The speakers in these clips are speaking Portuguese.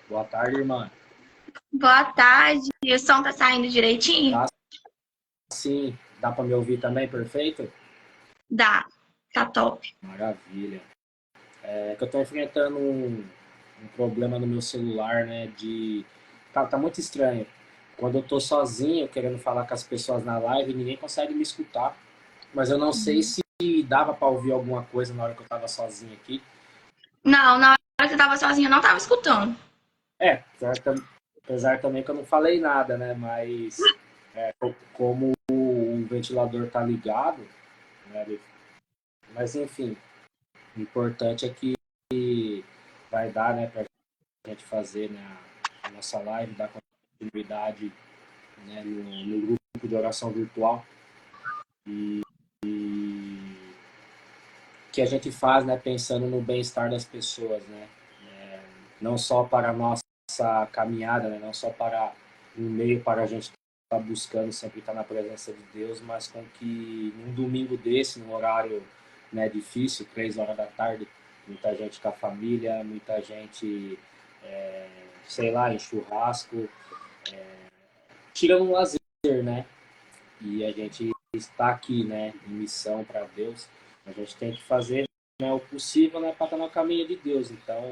Boa tarde, irmã. Boa tarde. O som tá saindo direitinho? Tá sim, dá para me ouvir também, perfeito? Dá. Tá top. Maravilha. É que eu tô enfrentando um problema no meu celular, né? Tá muito estranho. Quando eu tô sozinho, querendo falar com as pessoas na live, ninguém consegue me escutar. Mas eu não sei se dava para ouvir alguma coisa na hora que eu tava sozinho aqui. Não, na hora que eu tava sozinha, eu não tava escutando. Apesar também que eu não falei nada, né? Mas como o ventilador tá ligado, né? Mas enfim, o importante é que vai dar, né, para a gente fazer, né, a nossa live, dar continuidade, né, no grupo de oração virtual que a gente faz, né, pensando no bem-estar das pessoas, né, não só para a nossa caminhada, né, não só para um meio para a gente estar buscando sempre estar na presença de Deus, mas com que num domingo desse, num horário, né, difícil, 3 horas da tarde, muita gente com a família, muita gente, sei lá, em churrasco, tirando um lazer, né? E a gente está aqui, né, em missão para Deus. A gente tem que fazer, né, o possível, né, para estar no caminho de Deus. Então,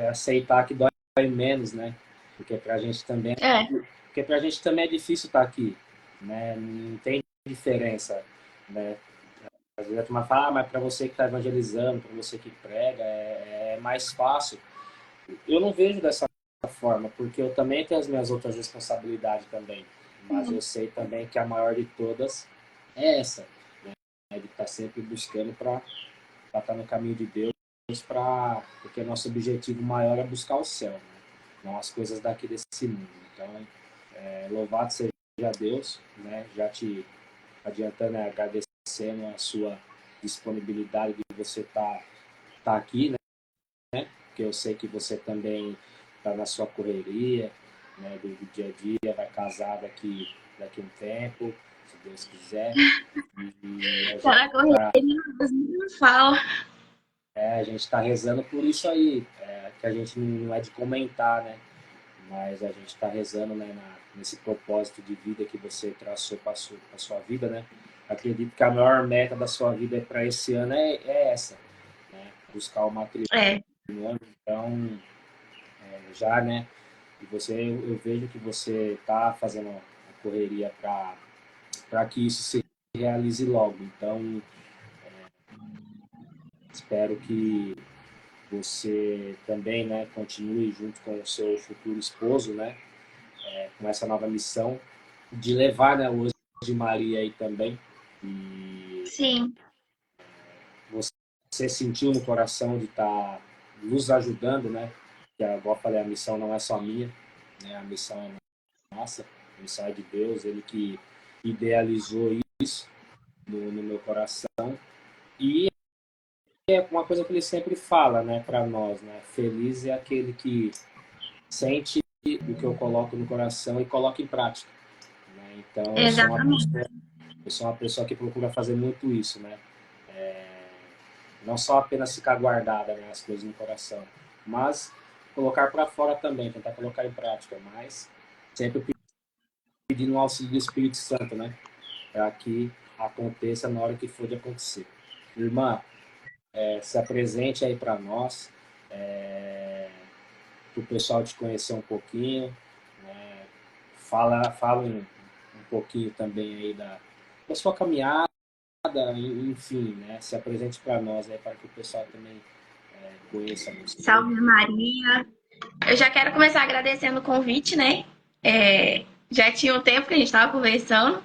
aceitar que dói menos, né? Porque para a gente também, É. porque para a gente também é difícil estar aqui, né? Não tem diferença, né? Às vezes a turma fala, mas para você que está evangelizando, para você que prega, é mais fácil. Eu não vejo dessa forma, porque eu também tenho as minhas outras responsabilidades também. Mas eu sei também que a maior de todas é essa, né? De estar sempre buscando para estar no caminho de Deus, porque nosso objetivo maior é buscar o céu, né? Não as coisas daqui desse mundo. Então, louvado seja Deus, né? Já te adiantando, né? Agradecendo a sua disponibilidade de você tá aqui, né? Porque eu sei que você também está na sua correria, né, do dia a dia, vai casar daqui um tempo, se Deus quiser. E a Tá gente na correria, está não fala. a gente tá rezando por isso aí, que a gente não é de comentar, né? Mas a gente está rezando, né, nesse propósito de vida que você traçou para a sua vida, né? Acredito que a maior meta da sua vida para esse ano é essa, né? Buscar o matrimônio. É. Então, já, né? E eu vejo que você está fazendo a correria para que isso se realize logo. Então, espero que você também, né, continue junto com o seu futuro esposo, né, com essa nova missão de levar, né, o Anjo de Maria aí também. E Sim. você sentiu no coração de estar nos ajudando, né? Que, igual eu falei, a missão não é só minha, né? A missão é nossa, a missão é de Deus, Ele que idealizou isso no meu coração. E é uma coisa que ele sempre fala, né, para nós, né? Feliz é aquele que sente o que eu coloco no coração e coloca em prática, né? Então Exatamente. eu sou uma pessoa que procura fazer muito isso, né? Não só apenas ficar guardada, né, as coisas no coração, mas colocar para fora também, tentar colocar em prática, mas sempre pedindo o auxílio do Espírito Santo, né? Para que aconteça na hora que for de acontecer. Irmã, se apresente aí para nós, para o pessoal te conhecer um pouquinho, né? Fala um pouquinho também aí da sua caminhada, enfim, né? Se apresente para nós aí para que o pessoal também conheça você. Salve Maria. Eu já quero começar agradecendo o convite, né? Já tinha um tempo que a gente tava conversando.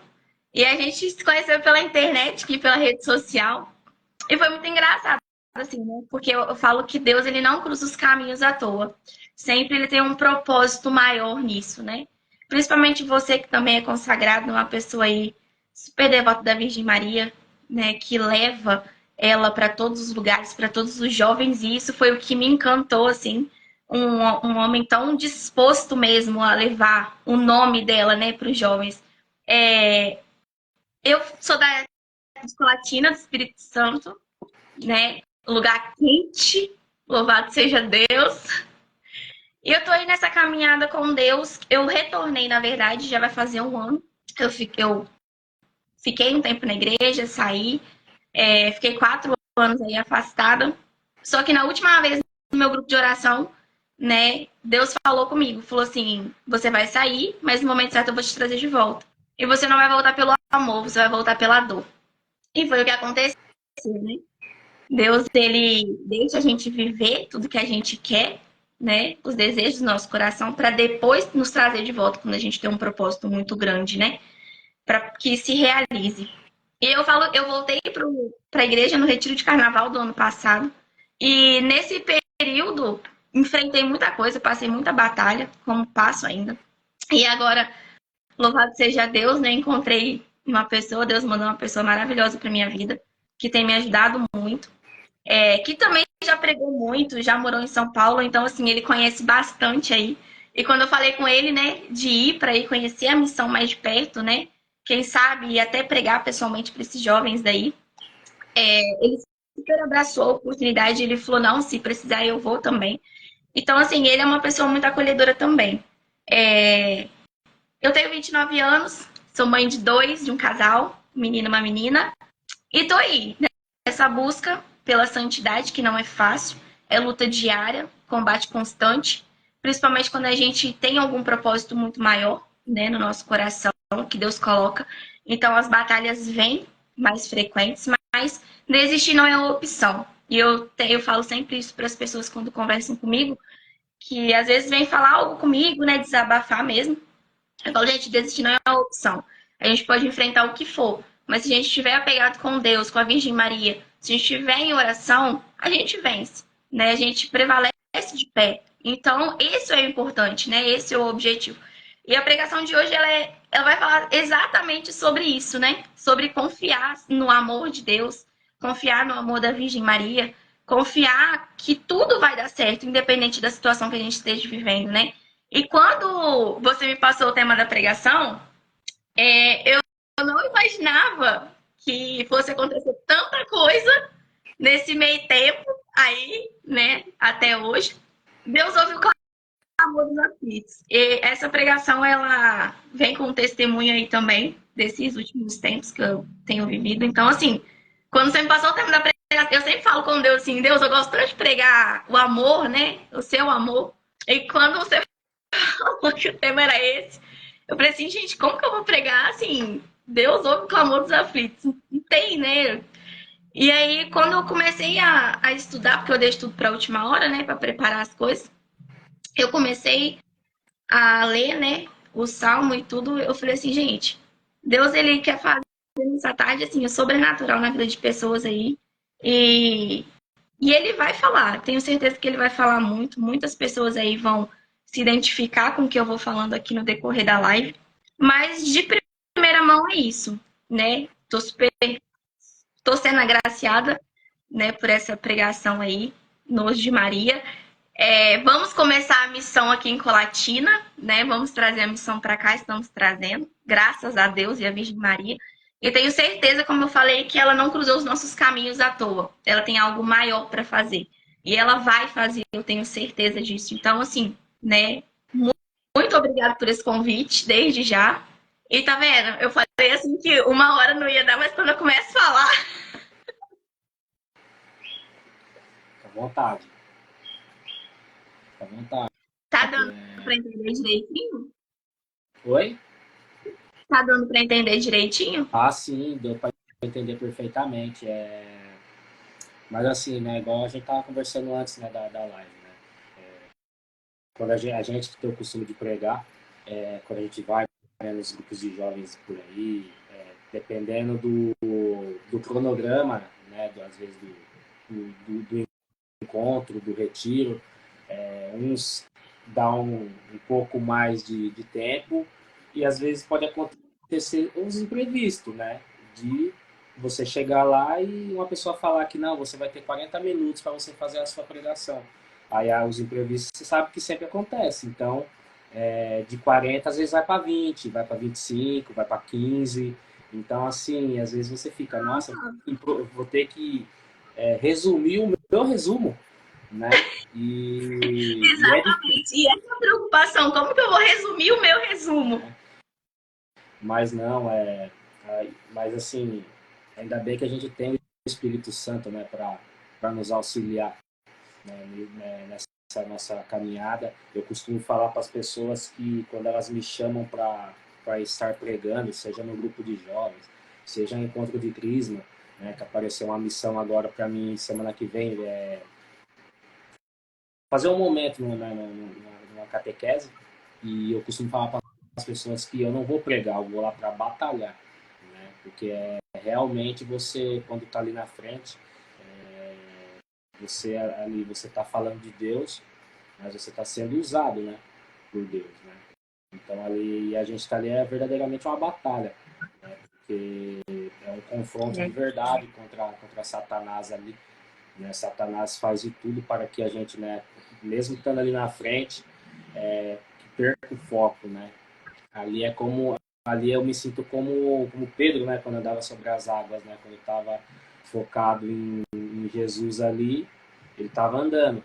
E a gente se conheceu pela internet, aqui pela rede social. E foi muito engraçado, assim, né? Porque eu falo que Deus, ele não cruza os caminhos à toa. Sempre ele tem um propósito maior nisso, né? Principalmente você que também é consagrado, uma pessoa aí super devota da Virgem Maria, né? Que leva ela para todos os lugares, para todos os jovens. E isso foi o que me encantou, assim. Um homem tão disposto mesmo a levar o nome dela, né, para os jovens. É, eu sou da Latina do Espírito Santo, né? Lugar quente, louvado seja Deus. E eu tô aí nessa caminhada com Deus. Eu retornei, na verdade, já vai fazer um ano. Eu fiquei um tempo na igreja, saí, fiquei 4 anos aí afastada. Só que na última vez no meu grupo de oração, né, Deus falou comigo, falou assim: você vai sair, mas no momento certo eu vou te trazer de volta. E você não vai voltar pelo amor, você vai voltar pela dor. E foi o que aconteceu, né? Deus, ele deixa a gente viver tudo que a gente quer, né? Os desejos do nosso coração, para depois nos trazer de volta quando a gente tem um propósito muito grande, né? Para que se realize. E eu voltei para a igreja no retiro de carnaval do ano passado. E nesse período, enfrentei muita coisa, passei muita batalha, como passo ainda. E agora, louvado seja Deus, né? Encontrei uma pessoa, Deus mandou uma pessoa maravilhosa para minha vida, que tem me ajudado muito. Que também já pregou muito, já morou em São Paulo, então, assim, ele conhece bastante aí. E quando eu falei com ele, né, de ir para ir conhecer a missão mais de perto, né, quem sabe e até pregar pessoalmente para esses jovens daí, ele super abraçou a oportunidade, ele falou: não, se precisar eu vou também. Então, assim, ele é uma pessoa muito acolhedora também. Eu tenho 29 anos, sou mãe de dois, de um casal, um menino e uma menina, e tô aí, né, nessa busca pela santidade, que não é fácil, é luta diária, combate constante, principalmente quando a gente tem algum propósito muito maior, né, no nosso coração, que Deus coloca. Então, as batalhas vêm mais frequentes, mas desistir não é uma opção. E eu falo sempre isso para as pessoas quando conversam comigo, que às vezes vem falar algo comigo, né, desabafar mesmo. Eu falo: gente, desistir não é uma opção. A gente pode enfrentar o que for, mas se a gente estiver apegado com Deus, com a Virgem Maria, se a gente estiver em oração, a gente vence, né? A gente prevalece de pé. Então, esse é o importante, né? Esse é o objetivo. E a pregação de hoje, ela vai falar exatamente sobre isso, né? Sobre confiar no amor de Deus, confiar no amor da Virgem Maria, confiar que tudo vai dar certo, independente da situação que a gente esteja vivendo, né? E quando você me passou o tema da pregação, eu não imaginava que fosse acontecer tanta coisa nesse meio tempo aí, né, até hoje. Deus ouve o clamor dos aflitos. E essa pregação, ela vem com um testemunho aí também desses últimos tempos que eu tenho vivido. Então, assim, quando você me passou o tema da pregação, eu sempre falo com Deus assim: Deus, eu gosto tanto de pregar o amor, né, o seu amor. E quando você falou que o tema era esse, eu falei assim: gente, como que eu vou pregar assim? Deus ouve o clamor dos aflitos. Não tem, né? E aí, quando eu comecei a estudar, porque eu dei estudo para a última hora, né, para preparar as coisas, eu comecei a ler, né, o salmo e tudo. Eu falei assim: gente, Deus, ele quer fazer nessa tarde, assim, o sobrenatural na vida de pessoas aí. E, e ele vai falar, tenho certeza que ele vai falar muito. Muitas pessoas aí vão se identificar com o que eu vou falando aqui no decorrer da live. Mas de primeira mão é isso, né? Tô sendo agraciada, né, por essa pregação aí, Nojo de Maria. Vamos começar a missão aqui em Colatina, né? Vamos trazer a missão para cá, estamos trazendo, graças a Deus e a Virgem Maria. E tenho certeza, como eu falei, que ela não cruzou os nossos caminhos à toa. Ela tem algo maior para fazer. E ela vai fazer, eu tenho certeza disso. Então, assim, né? Muito obrigada por esse convite, desde já. E tá vendo? Eu falei assim que uma hora não ia dar, mas quando eu começo a falar. Fica à vontade. Fica à vontade. Tá dando para entender direitinho? Oi? Tá dando para entender direitinho? Ah, sim, deu para entender perfeitamente. Mas assim, né, igual a gente tava conversando antes, né, da live, né? Quando a gente que tem o costume de pregar, quando a gente vai, né, nos grupos de jovens por aí, dependendo do cronograma, né, às vezes do encontro, do retiro, uns dão um pouco mais de tempo e às vezes pode acontecer uns imprevistos, né? De você chegar lá e uma pessoa falar que não, você vai ter 40 minutos para você fazer a sua pregação. Aí os imprevistos você sabe que sempre acontece. Então, de 40 às vezes vai para 20, vai para 25, vai para 15. Então, assim, às vezes você fica: nossa, vou ter que resumir o meu resumo, né? E é difícil. Exatamente. E essa preocupação, como que eu vou resumir o meu resumo? Mas não, mas assim, ainda bem que a gente tem o Espírito Santo, né, para nos auxiliar, nessa nossa caminhada. Eu costumo falar para as pessoas que quando elas me chamam para estar pregando, seja no grupo de jovens, seja no encontro de Crisma, né, que apareceu uma missão agora para mim semana que vem, fazer um momento numa catequese, e eu costumo falar para as pessoas que eu não vou pregar, eu vou lá para batalhar, né? Porque realmente você, quando está ali na frente, você está falando de Deus, mas você está sendo usado, né, por Deus, né? Então ali a gente está ali verdadeiramente uma batalha, né? Porque é um confronto de verdade contra Satanás ali, né? Satanás faz de tudo para que a gente, né, mesmo estando ali na frente, que perca o foco, né? Ali é como ali eu me sinto como Pedro, né, quando andava sobre as águas, né, quando eu estava focado em Jesus ali, ele estava andando.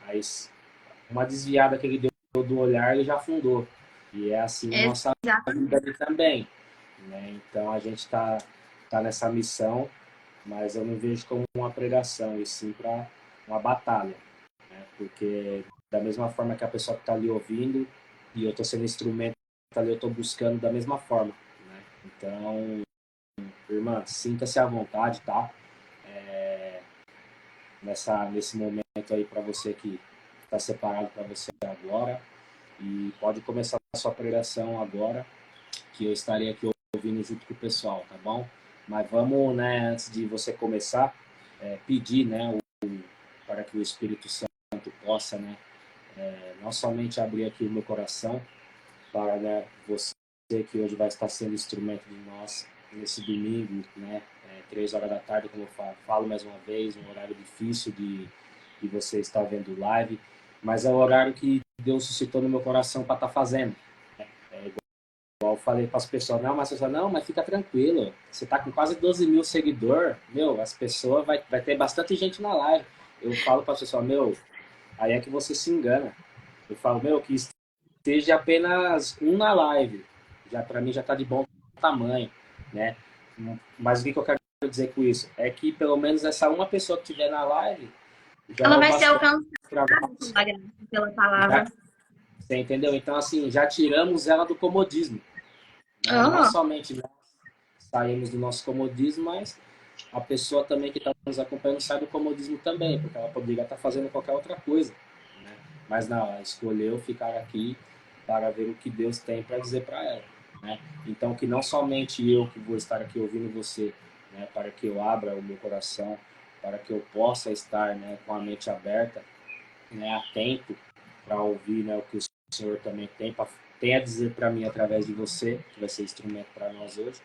Aí uma desviada que ele deu do olhar, ele já afundou. E é assim nossa vida Exatamente. ali também, né? Então a gente tá nessa missão, mas eu não vejo como uma pregação, e sim para uma batalha, né? Porque da mesma forma que a pessoa que está ali ouvindo e eu estou sendo instrumento ali, eu estou buscando da mesma forma, né? Então, irmã, sinta-se à vontade, tá? Nesse momento aí para você que está separado para você agora, e pode começar a sua pregação agora, que eu estarei aqui ouvindo junto com o pessoal, tá bom? Mas vamos, né, antes de você começar, pedir, né, para que o Espírito Santo possa, né, não somente abrir aqui o meu coração para, né, você que hoje vai estar sendo instrumento de nós nesse domingo, né, 3 horas da tarde, como eu falo mais uma vez, um horário difícil de você estar vendo live, mas é o horário que Deus suscitou no meu coração para estar fazendo. Igual eu falei para as pessoas, não, mas fica tranquilo, você está com quase 12 mil seguidores, meu, as pessoas, vai ter bastante gente na live. Eu falo para as pessoas, meu, aí é que você se engana. Eu falo, meu, que esteja apenas um na live, já para mim já está de bom tamanho, né? Mas o que eu quero dizer com isso? É que pelo menos essa uma pessoa que estiver na live já é Ela o vai ser bastante alcançada para nós. pela graça, pela palavra. Você entendeu? Então, assim, já tiramos ela do comodismo, né? Não Aham. somente nós saímos do nosso comodismo, mas a pessoa também que está nos acompanhando sai do comodismo também, porque ela poderia estar fazendo qualquer outra coisa, né? Mas não, ela escolheu ficar aqui para ver o que Deus tem para dizer para ela, né? Então, que não somente eu que vou estar aqui ouvindo você, né, para que eu abra o meu coração, para que eu possa estar, né, com a mente aberta, né, atento para ouvir, né, o que o Senhor também tem a dizer para mim através de você, que vai ser instrumento para nós hoje,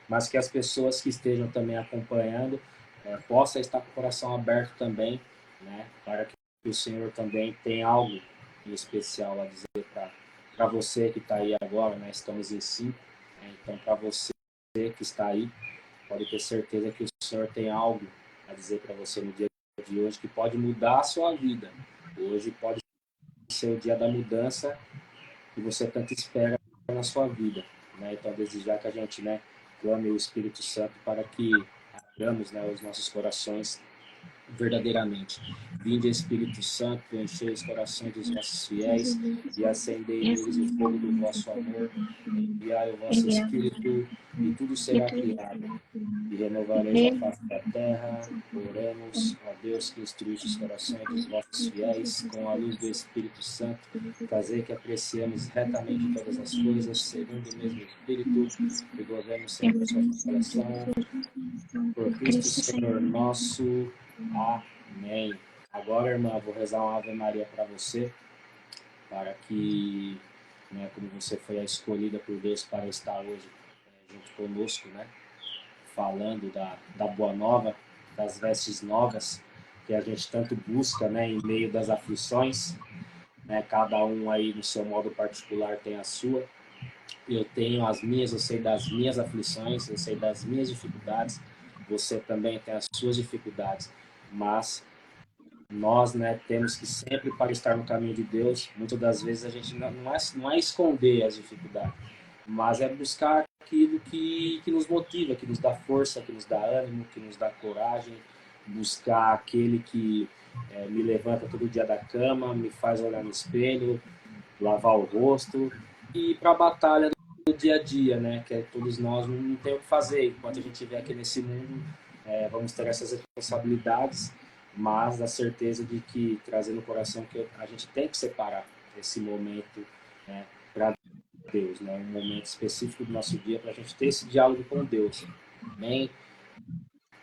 mas que as pessoas que estejam também acompanhando possam estar com o coração aberto também, né, para que o Senhor também tenha algo em especial a dizer para você que está aí agora, né, estamos em 5, né, então para você que está aí, pode ter certeza que o Senhor tem algo a dizer para você no dia de hoje que pode mudar a sua vida. Hoje pode ser o dia da mudança que você tanto espera na sua vida, né? Então, desejar que a gente, né, clame o Espírito Santo para que abramos, né, os nossos corações verdadeiramente. Vinde, Espírito Santo, enchei os corações dos vossos fiéis e acendei neles o fogo do vosso amor. Enviai o vosso Espírito e tudo será criado e renovareis a face da terra. Oremos, ó Deus, que instruísse os corações dos vossos fiéis com a luz do Espírito Santo, fazer que apreciemos retamente todas as coisas, segundo o mesmo Espírito, e gozemos sempre a sua consolação. Por Cristo Senhor nosso. Amém. Agora, irmã, vou rezar uma Ave Maria para você, para que, né, como você foi a escolhida por Deus para estar hoje junto conosco, né? Falando da boa nova, das vestes novas que a gente tanto busca, né, em meio das aflições, né? Cada um aí no seu modo particular tem a sua. Eu tenho as minhas, eu sei das minhas aflições, eu sei das minhas dificuldades. Você também tem as suas dificuldades, mas Nós, né, temos que sempre, para estar no caminho de Deus, muitas das vezes a gente não é esconder as dificuldades, mas é buscar aquilo que nos motiva, que nos dá força, que nos dá ânimo, que nos dá coragem, buscar aquele que me levanta todo dia da cama, me faz olhar no espelho, lavar o rosto e ir para a batalha do dia a dia, né? Que é, todos nós não tem o que fazer. Enquanto a gente estiver aqui nesse mundo, vamos ter essas responsabilidades, mas a certeza de que, trazer no coração que a gente tem que separar esse momento, né, para Deus, né? Um momento específico do nosso dia para a gente ter esse diálogo com Deus. Amém?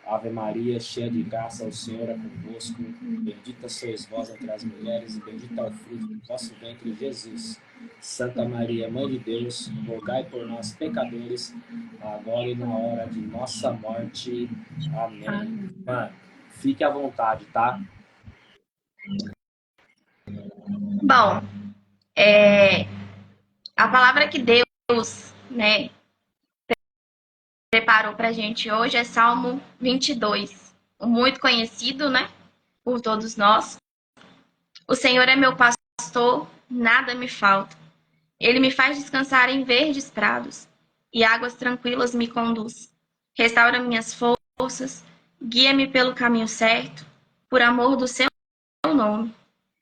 Ave Maria, cheia de graça, o Senhor é convosco. Bendita sois vós entre as mulheres, e bendito é o fruto do vosso ventre, Jesus. Santa Maria, Mãe de Deus, rogai por nós, pecadores, agora e na hora de nossa morte. Amém. Mano, fique à vontade, tá? Bom, a palavra que Deus, né, preparou pra gente hoje é Salmo 22, muito conhecido, né, por todos nós. O Senhor é meu pastor, nada me falta. Ele me faz descansar em verdes prados e águas tranquilas me conduz. Restaura minhas forças, guia-me pelo caminho certo, por amor do seu nome.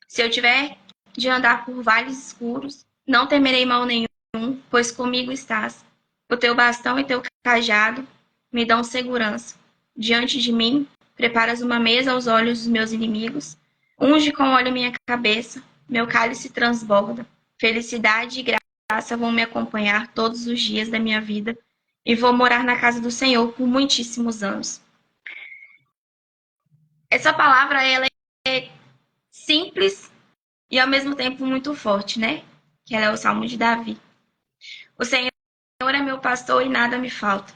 Se eu tiver de andar por vales escuros, não temerei mal nenhum, pois comigo estás. O teu bastão e teu cajado me dão segurança. Diante de mim, preparas uma mesa aos olhos dos meus inimigos. Unge com óleo minha cabeça, meu cálice transborda. Felicidade e graça vão me acompanhar todos os dias da minha vida e vou morar na casa do Senhor por muitíssimos anos. Essa palavra, ela é simples e ao mesmo tempo muito forte, né? Que ela é o Salmo de Davi. O Senhor é meu pastor e nada me falta.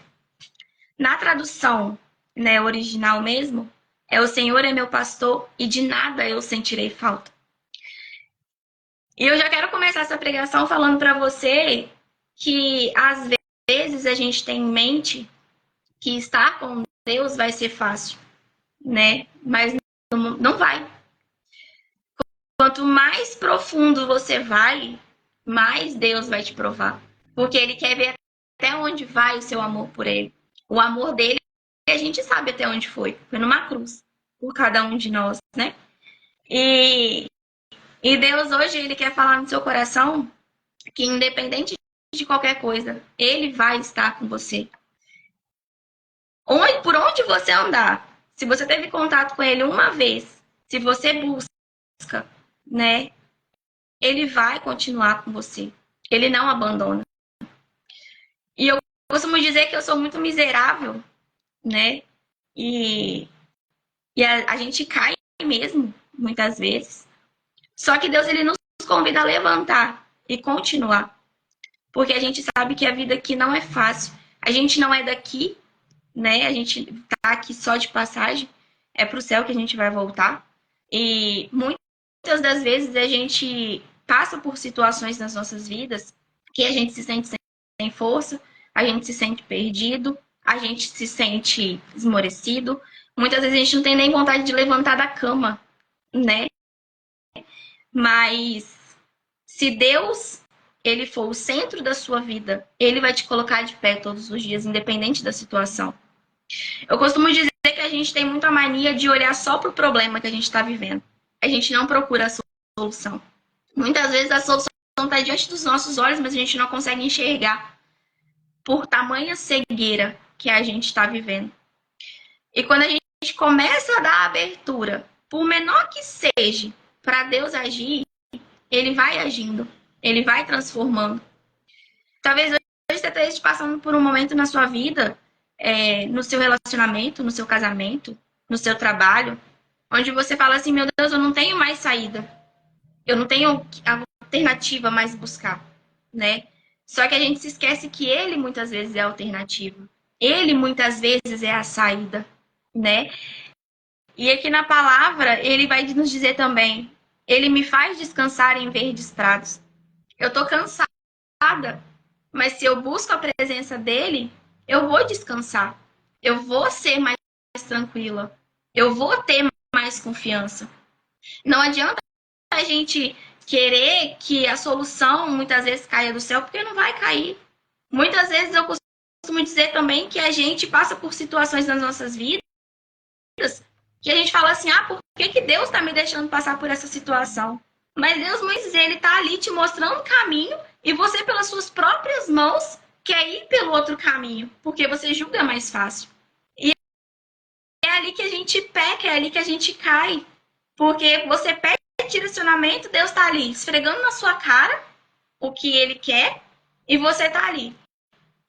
Na tradução, né, original mesmo, é o Senhor é meu pastor e de nada eu sentirei falta. E eu já quero começar essa pregação falando para você que às vezes a gente tem em mente que estar com Deus vai ser fácil, né? Mas não vai. Quanto mais profundo você vai, mais Deus vai te provar. Porque Ele quer ver até onde vai o seu amor por Ele. O amor dele, a gente sabe até onde foi. Foi numa cruz, por cada um de nós, né? E Deus hoje, Ele quer falar no seu coração que independente de qualquer coisa, Ele vai estar com você. Por onde você andar, se você teve contato com Ele uma vez, se você busca, né? Ele vai continuar com você. Ele não abandona. E eu costumo dizer que eu sou muito miserável, né? E a gente cai mesmo, muitas vezes. Só que Deus, ele nos convida a levantar e continuar. Porque a gente sabe que a vida aqui não é fácil. A gente não é daqui, né? A gente tá aqui só de passagem. É pro céu que a gente vai voltar. E muitas das vezes a gente passa por situações nas nossas vidas que a gente se sente sem força, a gente se sente perdido, a gente se sente esmorecido. Muitas vezes a gente não tem nem vontade de levantar da cama, né? Mas se Deus, ele for o centro da sua vida, ele vai te colocar de pé todos os dias, independente da situação. Eu costumo dizer que a gente tem muita mania de olhar só para o problema que a gente está vivendo. A gente não procura a solução. Muitas vezes a solução está diante dos nossos olhos, mas a gente não consegue enxergar por tamanha cegueira que a gente está vivendo. E quando a gente começa a dar abertura, por menor que seja, para Deus agir, ele vai agindo, ele vai transformando. Talvez hoje você esteja passando por um momento na sua vida, no seu relacionamento, no seu casamento, no seu trabalho, onde você fala assim, meu Deus, eu não tenho mais saída. Eu não tenho alternativa mais buscar, né? Só que a gente se esquece que ele muitas vezes é a alternativa. Ele muitas vezes é a saída, né? E aqui na palavra, ele vai nos dizer também, ele me faz descansar em verdes prados. Eu tô cansada, mas se eu busco a presença dele, eu vou descansar. Eu vou ser mais tranquila. Eu vou ter mais confiança. Não adianta a gente querer que a solução muitas vezes caia do céu, porque não vai cair. Muitas vezes eu costumo dizer também que a gente passa por situações nas nossas vidas que a gente fala assim, ah, por que, que Deus está me deixando passar por essa situação? Mas Deus, Moisés, ele está ali te mostrando o caminho e você, pelas suas próprias mãos, quer ir pelo outro caminho, porque você julga mais fácil. E é ali que a gente peca, é ali que a gente cai. Porque você pede direcionamento, Deus está ali esfregando na sua cara o que ele quer e você está ali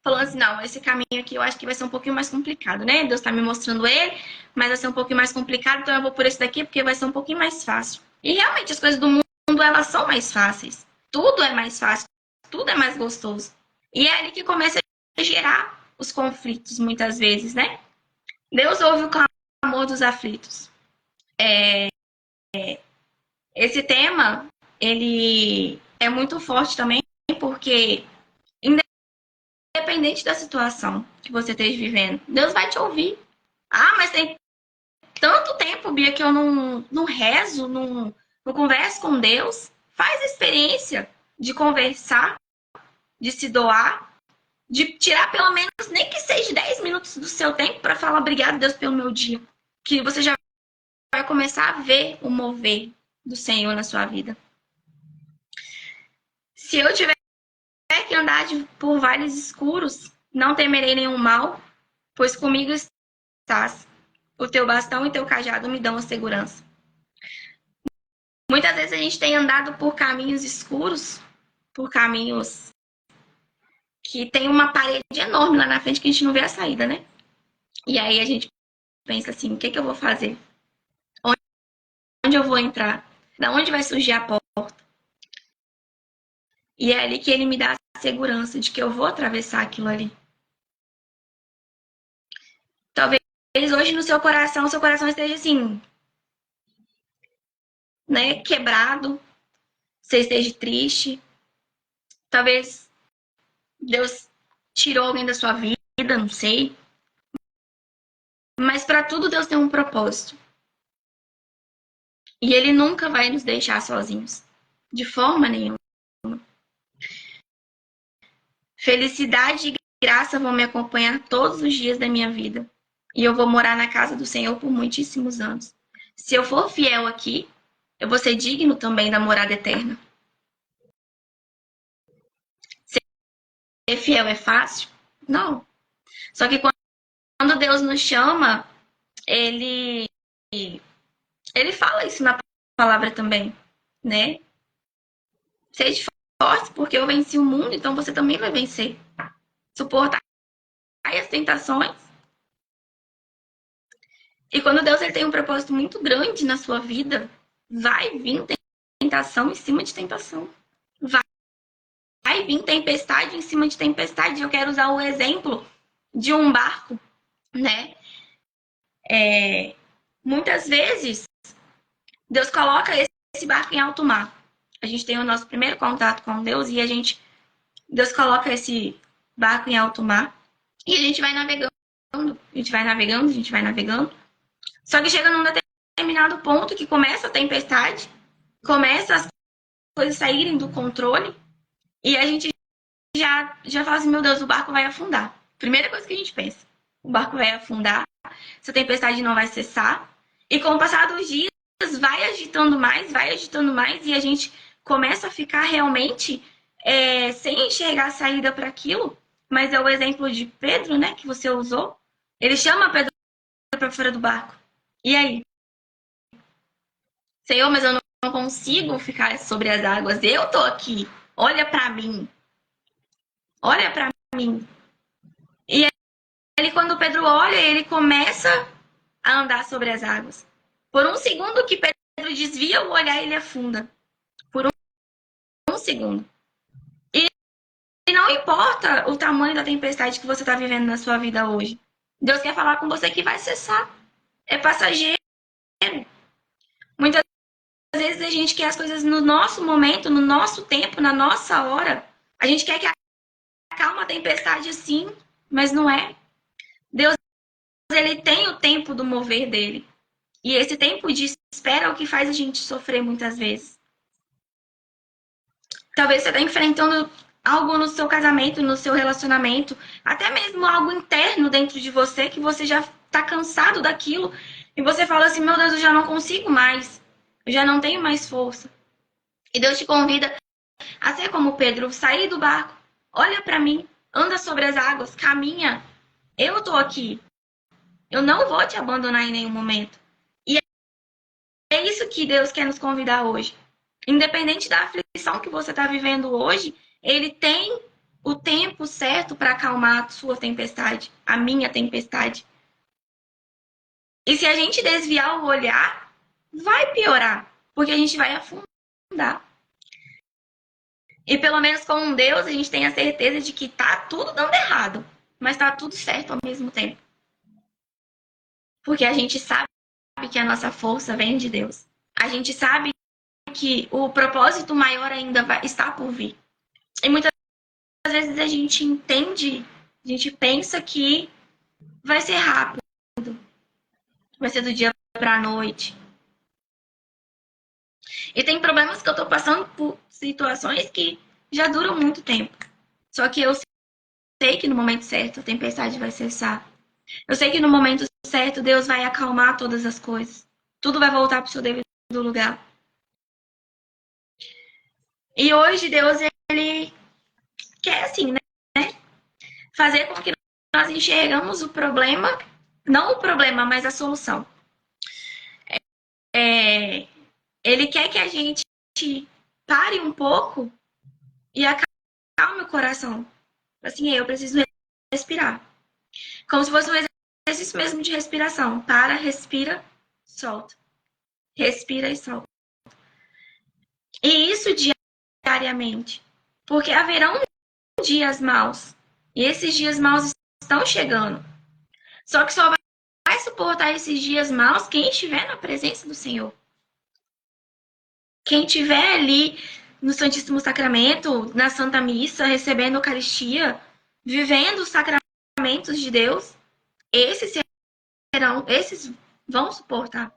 falando assim, não, esse caminho aqui eu acho que vai ser um pouquinho mais complicado, né? Deus está me mostrando ele, mas vai ser um pouquinho mais complicado, então eu vou por esse daqui porque vai ser um pouquinho mais fácil. E realmente as coisas do mundo, elas são mais fáceis. Tudo é mais fácil, tudo é mais gostoso. E é ali que começa a gerar os conflitos, muitas vezes, né? Deus ouve o clamor dos aflitos. Esse tema, ele é muito forte também, porque independente da situação que você esteja vivendo, Deus vai te ouvir. Ah, mas tem tanto tempo, Bia, que eu não rezo, não converso com Deus. Faz a experiência de conversar, de se doar, de tirar pelo menos, nem que seja 10 minutos do seu tempo para falar obrigado, Deus, pelo meu dia. Que você já vai começar a ver o mover do Senhor na sua vida. Se eu tiver que andar por vales escuros, não temerei nenhum mal, pois comigo estás. O teu bastão e teu cajado me dão a segurança. Muitas vezes a gente tem andado por caminhos escuros, por caminhos que tem uma parede enorme lá na frente que a gente não vê a saída, né? E aí a gente pensa assim, o que, que eu vou fazer? Onde eu vou entrar? Da onde vai surgir a porta? E é ali que ele me dá a segurança de que eu vou atravessar aquilo ali. Talvez hoje no seu coração esteja assim, né, quebrado, você esteja triste. Talvez Deus tirou alguém da sua vida, não sei. Mas para tudo Deus tem um propósito. E ele nunca vai nos deixar sozinhos. De forma nenhuma. Felicidade e graça vão me acompanhar todos os dias da minha vida. E eu vou morar na casa do Senhor por muitíssimos anos. Se eu for fiel aqui, eu vou ser digno também da morada eterna. Ser fiel é fácil? Não. Só que quando Deus nos chama, ele fala isso na palavra também, né? Seja forte, porque eu venci o mundo, então você também vai vencer. Suportar as tentações. E quando Deus ele tem um propósito muito grande na sua vida, vai vir tentação em cima de tentação. Vai vir tempestade em cima de tempestade. Eu quero usar o exemplo de um barco, né? Muitas vezes, Deus coloca esse barco em alto mar. A gente tem o nosso primeiro contato com Deus e Deus coloca esse barco em alto mar e a gente vai navegando, a gente vai navegando, a gente vai navegando. Só que chega num determinado ponto que começa a tempestade, começa as coisas saírem do controle e a gente já fala assim, meu Deus, o barco vai afundar. Primeira coisa que a gente pensa, o barco vai afundar, essa tempestade não vai cessar. E com o passar dos dias, vai agitando mais e a gente começa a ficar realmente sem enxergar a saída para aquilo. Mas é o exemplo de Pedro, né, que você usou. Ele chama Pedro para fora do barco. E aí? Senhor, mas eu não consigo ficar sobre as águas. Eu tô aqui. Olha para mim. Olha para mim. E aí, quando Pedro olha, ele começa a andar sobre as águas. Por um segundo que Pedro desvia o olhar, ele afunda. Por um segundo. E não importa o tamanho da tempestade que você está vivendo na sua vida hoje. Deus quer falar com você que vai cessar. É passageiro. Muitas vezes a gente quer as coisas no nosso momento, no nosso tempo, na nossa hora. A gente quer que acalme a tempestade sim, mas não é. Deus, ele tem o tempo do mover dele. E esse tempo de espera é o que faz a gente sofrer muitas vezes. Talvez você está enfrentando algo no seu casamento, no seu relacionamento, até mesmo algo interno dentro de você que você já está cansado daquilo e você fala assim: meu Deus, eu já não consigo mais, eu já não tenho mais força. E Deus te convida a ser como Pedro, sair do barco, olha para mim, anda sobre as águas, caminha. Eu tô aqui. Eu não vou te abandonar em nenhum momento. E é isso que Deus quer nos convidar hoje. Independente da aflição que você está vivendo hoje, Ele tem o tempo certo para acalmar a sua tempestade, a minha tempestade. E se a gente desviar o olhar, vai piorar, porque a gente vai afundar. E pelo menos com um Deus, a gente tem a certeza de que tá tudo dando errado, mas tá tudo certo ao mesmo tempo. Porque a gente sabe que a nossa força vem de Deus. A gente sabe que o propósito maior ainda está por vir. E muitas vezes a gente entende, a gente pensa que vai ser rápido, vai ser do dia para a noite. E tem problemas que eu tô passando por situações que já duram muito tempo. Só que eu sei que no momento certo a tempestade vai cessar. Eu sei que no momento certo Deus vai acalmar todas as coisas. Tudo vai voltar para o seu devido lugar. E hoje Deus, ele quer assim, né? Fazer com que nós enxergamos o problema, não o problema, mas a solução. Ele quer que a gente pare um pouco e acalme o coração. Assim, eu preciso respirar. Como se fosse um exercício mesmo de respiração. Para, respira, solta. Respira e solta. E isso diariamente. Porque haverão dias maus. E esses dias maus estão chegando. Só que só vai suportar esses dias maus quem estiver na presença do Senhor. Quem estiver ali no Santíssimo Sacramento, na Santa Missa, recebendo a Eucaristia, vivendo os sacramentos de Deus, esses vão suportar.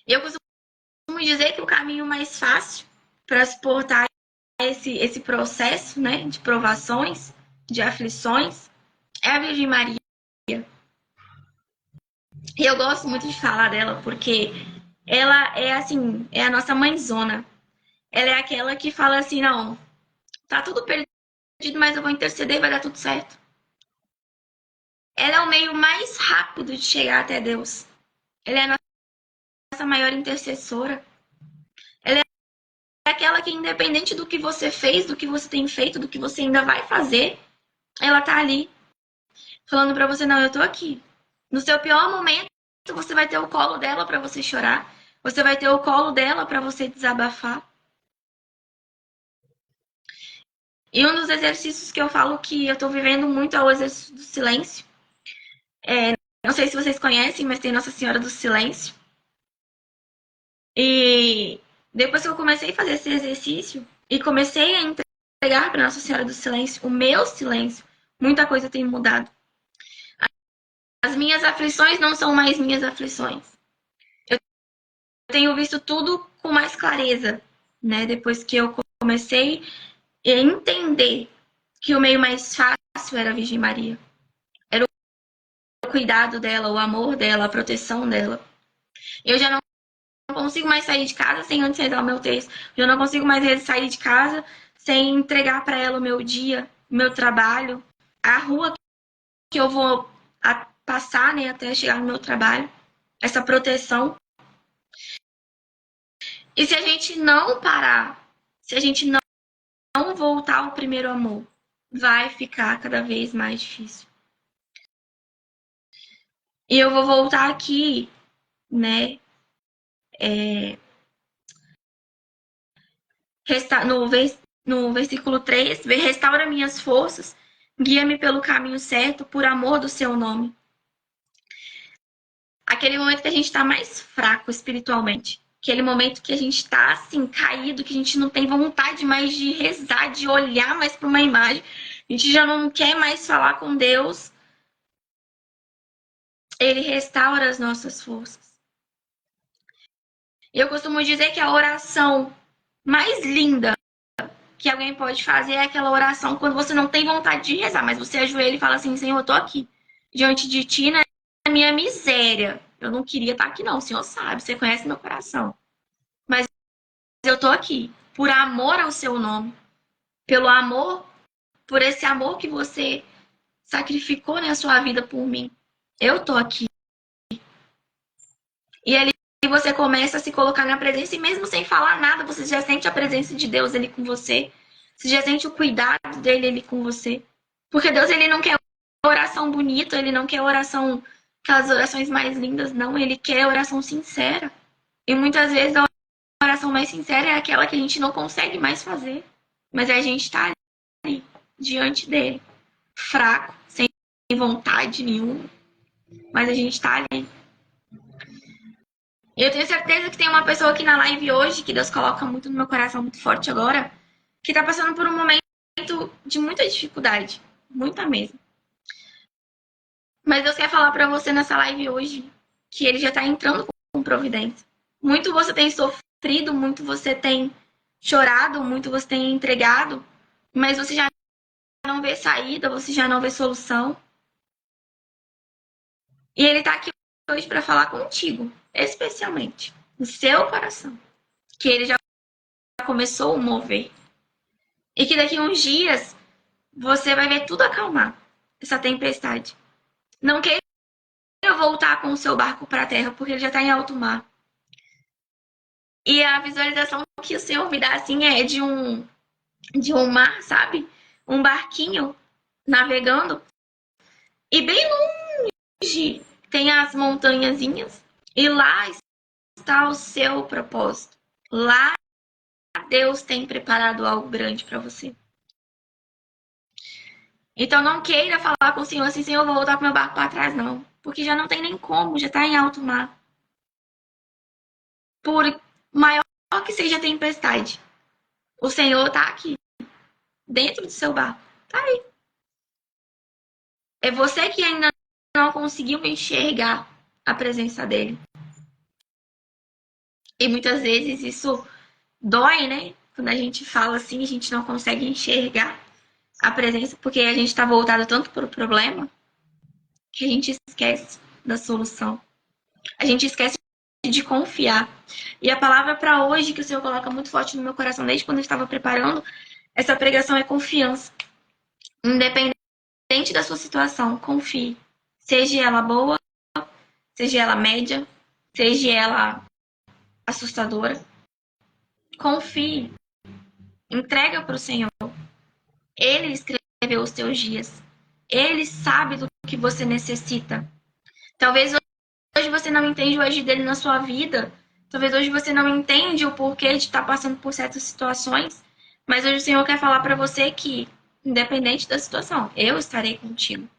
Eu costumo dizer que o caminho mais fácil para suportar esse processo, né, de provações, de aflições, é a Virgem Maria. E eu gosto muito de falar dela porque ela é assim, é a nossa mãezona. Ela é aquela que fala assim, não, tá tudo perdido, mas eu vou interceder e vai dar tudo certo. Ela é o meio mais rápido de chegar até Deus. Ela é a nossa maior intercessora. Ela é aquela que, independente do que você fez, do que você tem feito, do que você ainda vai fazer, ela tá ali, falando pra você, não, eu tô aqui. No seu pior momento, você vai ter o colo dela pra você chorar. Você vai ter o colo dela pra você desabafar. E um dos exercícios que eu falo que eu tô vivendo muito é o exercício do silêncio. Não sei se vocês conhecem, mas tem Nossa Senhora do Silêncio. E depois que eu comecei a fazer esse exercício e comecei a entregar para Nossa Senhora do Silêncio o meu silêncio, muita coisa tem mudado. As minhas aflições não são mais minhas aflições. Eu tenho visto tudo com mais clareza, né? Depois que eu comecei a entender que o meio mais fácil era a Virgem Maria. Era o cuidado dela, o amor dela, a proteção dela. Eu já não consigo mais sair de casa sem antes rezar o meu texto. Eu não consigo mais sair de casa sem entregar para ela o meu dia, o meu trabalho, a rua que eu vou passar, né, até chegar no meu trabalho, essa proteção. E se a gente não parar, se a gente não voltar ao primeiro amor, vai ficar cada vez mais difícil. E eu vou voltar aqui, né, no versículo 3, restaura minhas forças, guia-me pelo caminho certo, por amor do seu nome. Aquele momento que a gente está mais fraco espiritualmente. Aquele momento que a gente está assim, caído, que a gente não tem vontade mais de rezar, de olhar mais para uma imagem. A gente já não quer mais falar com Deus. Ele restaura as nossas forças. Eu costumo dizer que a oração mais linda que alguém pode fazer é aquela oração quando você não tem vontade de rezar, mas você ajoelha e fala assim: Senhor, eu tô aqui diante de ti na minha miséria. Eu não queria estar aqui, não. O Senhor sabe, você conhece meu coração. Mas eu tô aqui por amor ao seu nome, pelo amor, por esse amor que você sacrificou na sua vida por mim. Eu tô aqui. E ali você começa a se colocar na presença, e mesmo sem falar nada, você já sente a presença de Deus ali com você. Você já sente o cuidado dele ali com você. Porque Deus, ele não quer oração bonita, ele não quer oração, aquelas orações mais lindas, não. Ele quer oração sincera. E muitas vezes a oração mais sincera é aquela que a gente não consegue mais fazer. Mas a gente tá ali, diante dele, fraco, sem vontade nenhuma. Mas a gente tá ali. Eu tenho certeza que tem uma pessoa aqui na live hoje, que Deus coloca muito no meu coração, muito forte agora, que tá passando por um momento de muita dificuldade. Muita mesmo. Mas Deus quer falar pra você nessa live hoje que ele já tá entrando com providência. Muito você tem sofrido, muito você tem chorado, muito você tem entregado, mas você já não vê saída, você já não vê solução. E ele tá aqui hoje pra falar contigo, especialmente, no seu coração, que ele já começou a mover. E que daqui a uns dias você vai ver tudo acalmar, essa tempestade. Não queira voltar com o seu barco para a terra, porque ele já está em alto mar. E a visualização que o Senhor me dá assim é de um mar, sabe? Um barquinho navegando. E bem longe tem as montanhazinhas. E lá está o seu propósito. Lá Deus tem preparado algo grande para você. Então não queira falar com o Senhor assim: Senhor, eu vou voltar com meu barco para trás, não. Porque já não tem nem como, já está em alto mar. Por maior que seja a tempestade, o Senhor está aqui, dentro do seu barco. Tá aí. É você que ainda não conseguiu enxergar a presença dele. E muitas vezes isso dói, né? Quando a gente fala assim, a gente não consegue enxergar a presença, porque a gente está voltado tanto para o problema que a gente esquece da solução. A gente esquece de confiar. E a palavra para hoje que o Senhor coloca muito forte no meu coração desde quando eu estava preparando essa pregação é confiança. Independente da sua situação, confie. Seja ela boa, seja ela média, seja ela assustadora. Confie. Entrega para o Senhor. Ele escreveu os teus dias. Ele sabe do que você necessita. Talvez hoje você não entenda o agir dele na sua vida. Talvez hoje você não entenda o porquê de estar passando por certas situações. Mas hoje o Senhor quer falar para você que, independente da situação, eu estarei contigo.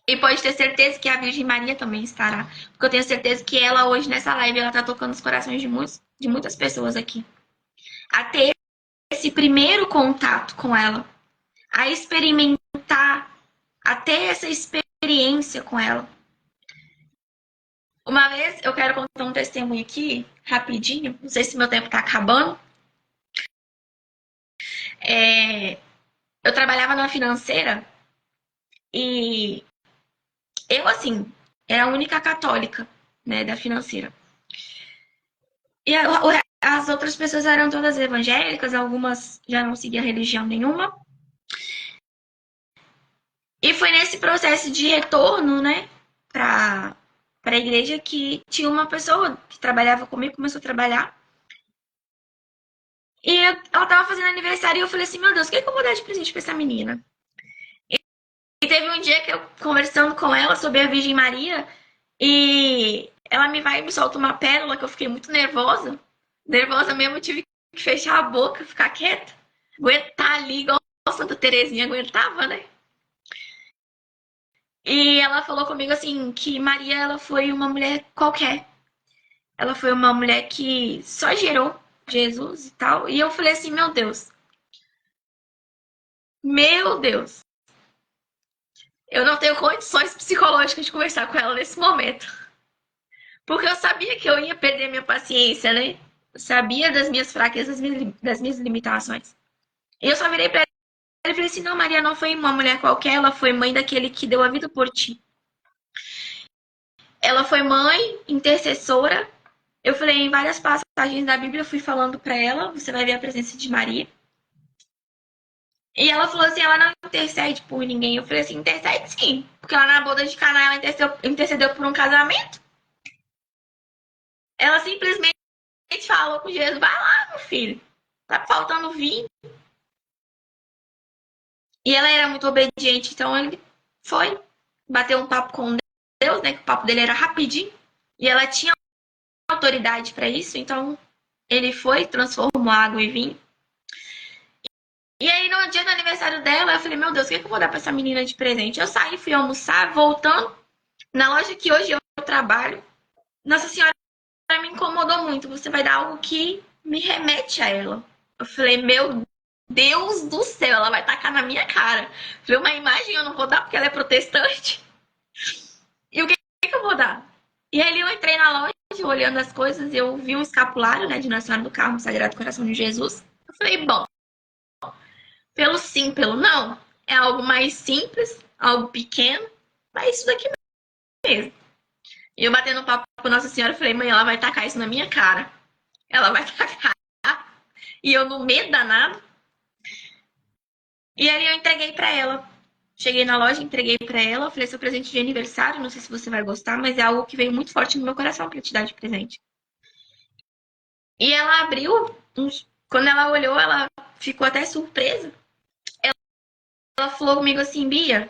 E pode ter certeza que a Virgem Maria também estará. Porque eu tenho certeza que ela hoje, nessa live, ela está tocando os corações de muitas pessoas aqui. A ter esse primeiro contato com ela. A experimentar. A ter essa experiência com ela. Uma vez, eu quero contar um testemunho aqui, rapidinho. Não sei se meu tempo está acabando. Eu trabalhava numa financeira e eu, assim, era a única católica, né, da financeira. E as outras pessoas eram todas evangélicas, algumas já não seguiam religião nenhuma. E foi nesse processo de retorno, né, para a igreja que tinha uma pessoa que trabalhava comigo, começou a trabalhar. E ela tava fazendo aniversário e eu falei assim: meu Deus, o que eu vou dar de presente pra essa menina? E teve um dia que eu conversando com ela sobre a Virgem Maria e ela me solta uma pérola que eu fiquei muito nervosa. Nervosa mesmo, eu tive que fechar a boca, ficar quieta. Aguentar ali, igual Santa Terezinha aguentava, né? E ela falou comigo assim, que Maria, ela foi uma mulher qualquer. Ela foi uma mulher que só gerou Jesus e tal. E eu falei assim, meu Deus. Meu Deus. Eu não tenho condições psicológicas de conversar com ela nesse momento. Porque eu sabia que eu ia perder minha paciência, né? Eu sabia das minhas fraquezas, das minhas limitações. E eu só virei pra ele e falei assim: não, Maria não foi uma mulher qualquer, ela foi mãe daquele que deu a vida por ti. Ela foi mãe, intercessora. Eu falei em várias passagens da Bíblia, eu fui falando pra ela, você vai ver a presença de Maria. E ela falou assim, ela não intercede por ninguém. Eu falei assim, intercede sim. Porque lá na boda de Caná ela intercedeu por um casamento. Ela simplesmente falou com Jesus, vai lá, meu filho. Tá faltando vinho. E ela era muito obediente, então ele foi. Bateu um papo com Deus, né? Que o papo dele era rapidinho. E ela tinha autoridade para isso, então ele foi, transformou água em vinho. E aí, no dia do aniversário dela, eu falei, meu Deus, o que eu vou dar pra essa menina de presente? Eu saí, fui almoçar, voltando na loja que hoje eu trabalho. Nossa Senhora me incomodou muito. Você vai dar algo que me remete a ela. Eu falei, meu Deus do céu, ela vai tacar na minha cara. Eu falei, uma imagem eu não vou dar porque ela é protestante. E o que eu vou dar? E aí eu entrei na loja, olhando as coisas, eu vi um escapulário, né, de Nossa Senhora do Carmo, Sagrado Coração de Jesus. Eu falei, bom, pelo sim, pelo não, é algo mais simples, algo pequeno, mas isso daqui mesmo. E eu batendo papo com Nossa Senhora, eu falei, mãe, ela vai tacar isso na minha cara. Ela vai tacar. E eu no medo danado. E aí eu entreguei pra ela. Cheguei na loja, entreguei pra ela, falei, seu presente de aniversário, não sei se você vai gostar, mas é algo que veio muito forte no meu coração pra te dar de presente. E ela abriu, quando ela olhou, ela ficou até surpresa. Ela falou comigo assim, Bia,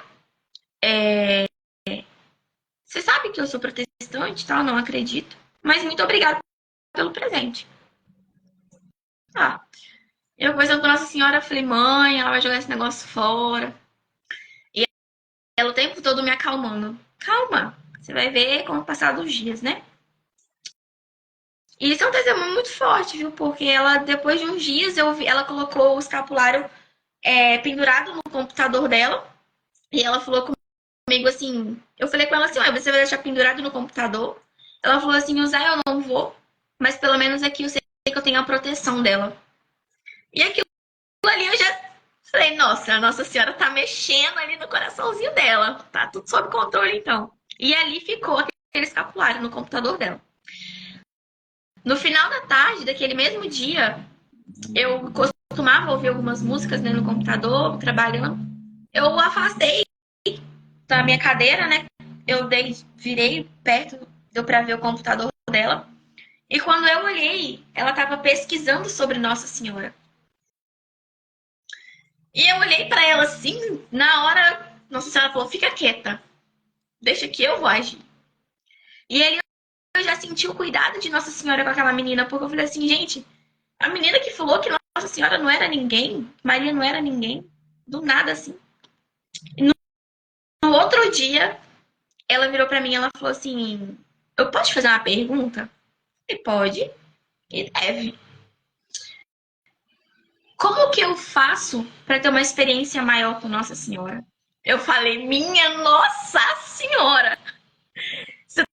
você sabe que eu sou protestante, tal, não acredito, mas muito obrigada pelo presente. Ah, eu conversando com Nossa Senhora, falei, mãe, ela vai jogar esse negócio fora. E ela o tempo todo me acalmando. Calma, você vai ver com o passar dos dias, né? E isso é um testemunho muito forte, viu? Porque ela, depois de uns dias, ela colocou o escapulário pendurado no computador dela. E ela falou comigo assim, eu falei com ela assim, você vai deixar pendurado no computador? Ela falou assim, usar eu não vou, mas pelo menos aqui eu sei que eu tenho a proteção dela. E aquilo ali eu já falei, nossa, a Nossa Senhora tá mexendo ali no coraçãozinho dela. Tá tudo sob controle então. E ali ficou aquele escapulário no computador dela. No final da tarde, daquele mesmo dia, eu costumava ouvir algumas músicas, né, no computador, trabalhando. Eu afastei da minha cadeira, né? Eu virei perto, deu pra ver o computador dela. E quando eu olhei, ela estava pesquisando sobre Nossa Senhora. E eu olhei para ela assim, na hora, Nossa Senhora falou: fica quieta, deixa que eu vou agir. E aí eu já senti o cuidado de Nossa Senhora com aquela menina, porque eu falei assim, gente, a menina que falou que Nossa Senhora não era ninguém, Maria não era ninguém, do nada assim. E no outro dia, ela virou para mim e ela falou assim: eu posso te fazer uma pergunta? E pode, e deve. Como que eu faço para ter uma experiência maior com Nossa Senhora? Eu falei, minha Nossa Senhora! Você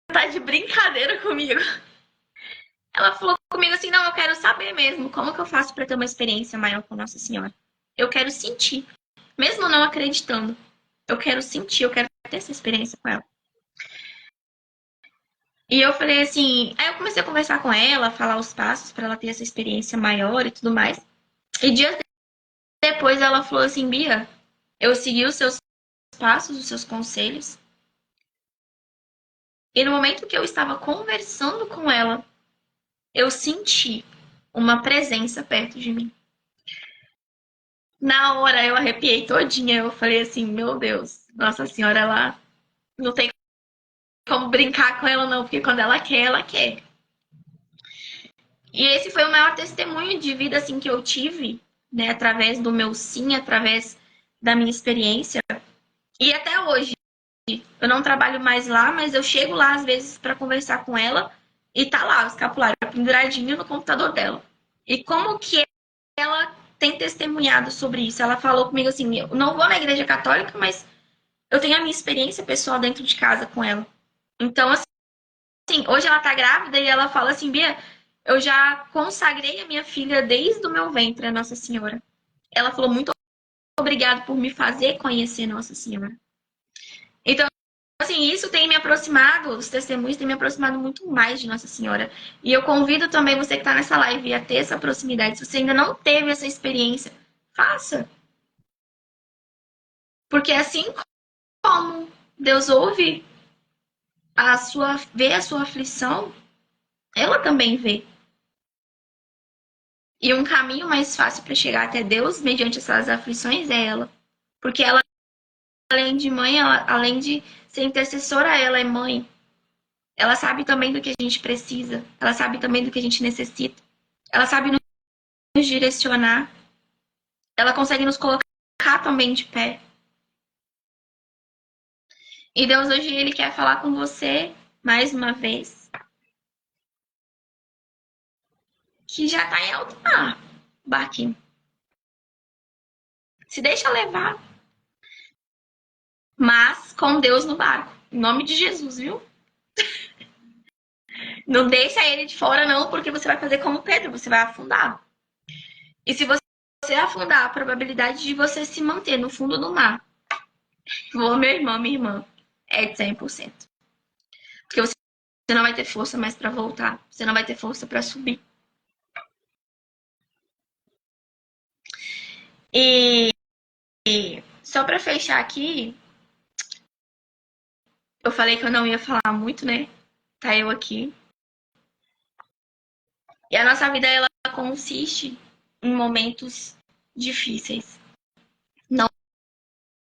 tá de brincadeira comigo? Ela falou comigo assim, não, eu quero saber mesmo como que eu faço para ter uma experiência maior com Nossa Senhora. Eu quero sentir, mesmo não acreditando. Eu quero sentir, eu quero ter essa experiência com ela. E eu falei assim, aí eu comecei a conversar com ela, falar os passos para ela ter essa experiência maior e tudo mais. E dias depois ela falou assim, Bia, eu segui os seus passos, os seus conselhos. E no momento que eu estava conversando com ela, eu senti uma presença perto de mim. Na hora eu arrepiei todinha, eu falei assim, meu Deus, Nossa Senhora, ela não tem como brincar com ela não, porque quando ela quer, ela quer. E esse foi o maior testemunho de vida assim que eu tive, né, através do meu sim, através da minha experiência. E até hoje, eu não trabalho mais lá, mas eu chego lá às vezes para conversar com ela e tá lá o escapulário penduradinho no computador dela. E como que ela tem testemunhado sobre isso? Ela falou comigo assim: eu não vou na igreja católica, mas eu tenho a minha experiência pessoal dentro de casa com ela. Então, assim, hoje ela tá grávida e ela fala assim, Bia, eu já consagrei a minha filha desde o meu ventre, a Nossa Senhora. Ela falou, muito obrigado por me fazer conhecer Nossa Senhora. Então, assim, isso tem me aproximado, os testemunhos têm me aproximado muito mais de Nossa Senhora. E eu convido também você que está nessa live a ter essa proximidade. Se você ainda não teve essa experiência, faça. Porque assim como Deus ouve vê a sua aflição, ela também vê. E um caminho mais fácil para chegar até Deus mediante essas aflições é ela. Porque ela, além de mãe, além de ser intercessora, ela é mãe. Ela sabe também do que a gente precisa. Ela sabe também do que a gente necessita. Ela sabe nos direcionar. Ela consegue nos colocar também de pé. E Deus hoje, Ele quer falar com você, mais uma vez, que já está em alto mar, barquinho. Se deixa levar. Mas com Deus no barco. Em nome de Jesus, viu? Não deixa ele de fora, não, porque você vai fazer como Pedro, você vai afundar. E se você afundar, a probabilidade de você se manter no fundo do mar, meu irmão, minha irmã, é de 100%. Porque você não vai ter força mais para voltar. Você não vai ter força para subir. E só para fechar aqui, eu falei que eu não ia falar muito, né? Tá eu aqui. E a nossa vida, ela consiste em momentos difíceis. Não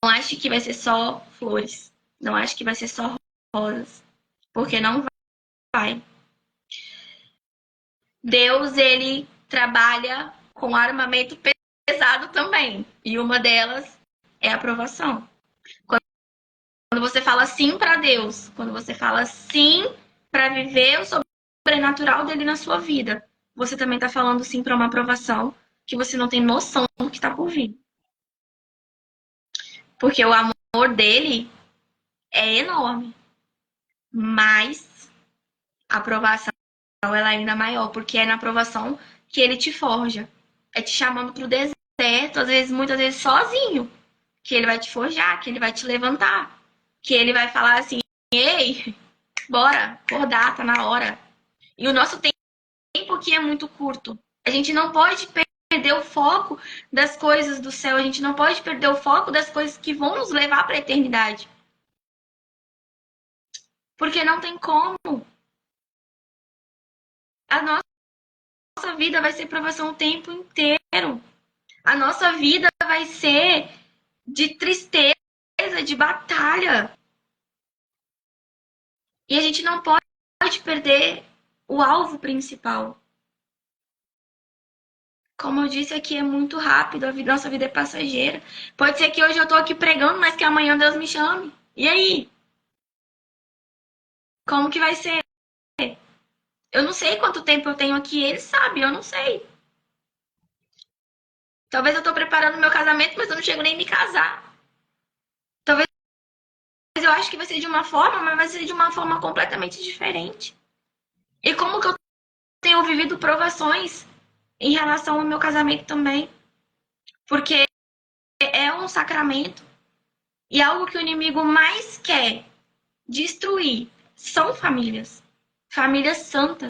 acho que vai ser só flores. Não acho que vai ser só rosas. Porque não vai. Deus, ele trabalha com armamento pesado também. E uma delas é a aprovação. Quando você fala sim para Deus, quando você fala sim para viver o sobrenatural dele na sua vida, você também está falando sim para uma aprovação que você não tem noção do que está por vir. Porque o amor dele é enorme. Mas a aprovação ela é ainda maior, porque é na aprovação que ele te forja. É te chamando para o deserto, às vezes, muitas vezes sozinho, que ele vai te forjar, que ele vai te levantar, que ele vai falar assim, ei, bora, acordar, tá na hora. E o nosso tempo aqui é muito curto. A gente não pode perder o foco das coisas do céu, a gente não pode perder o foco das coisas que vão nos levar para a eternidade. Porque não tem como. A nossa vida vai ser provação o tempo inteiro. A nossa vida vai ser de tristeza, de batalha. E a gente não pode perder o alvo principal. Como eu disse aqui, é muito rápido, nossa vida é passageira. Pode ser que hoje eu tô aqui pregando, mas que amanhã Deus me chame. E aí? Como que vai ser? Eu não sei quanto tempo eu tenho aqui, ele sabe, eu não sei. Talvez eu tô preparando meu casamento, mas eu não chego nem a me casar. Talvez eu acho que vai ser de uma forma, mas vai ser de uma forma completamente diferente. E como que eu tenho vivido provações em relação ao meu casamento também. Porque é um sacramento. E algo que o inimigo mais quer destruir são famílias. Famílias santas.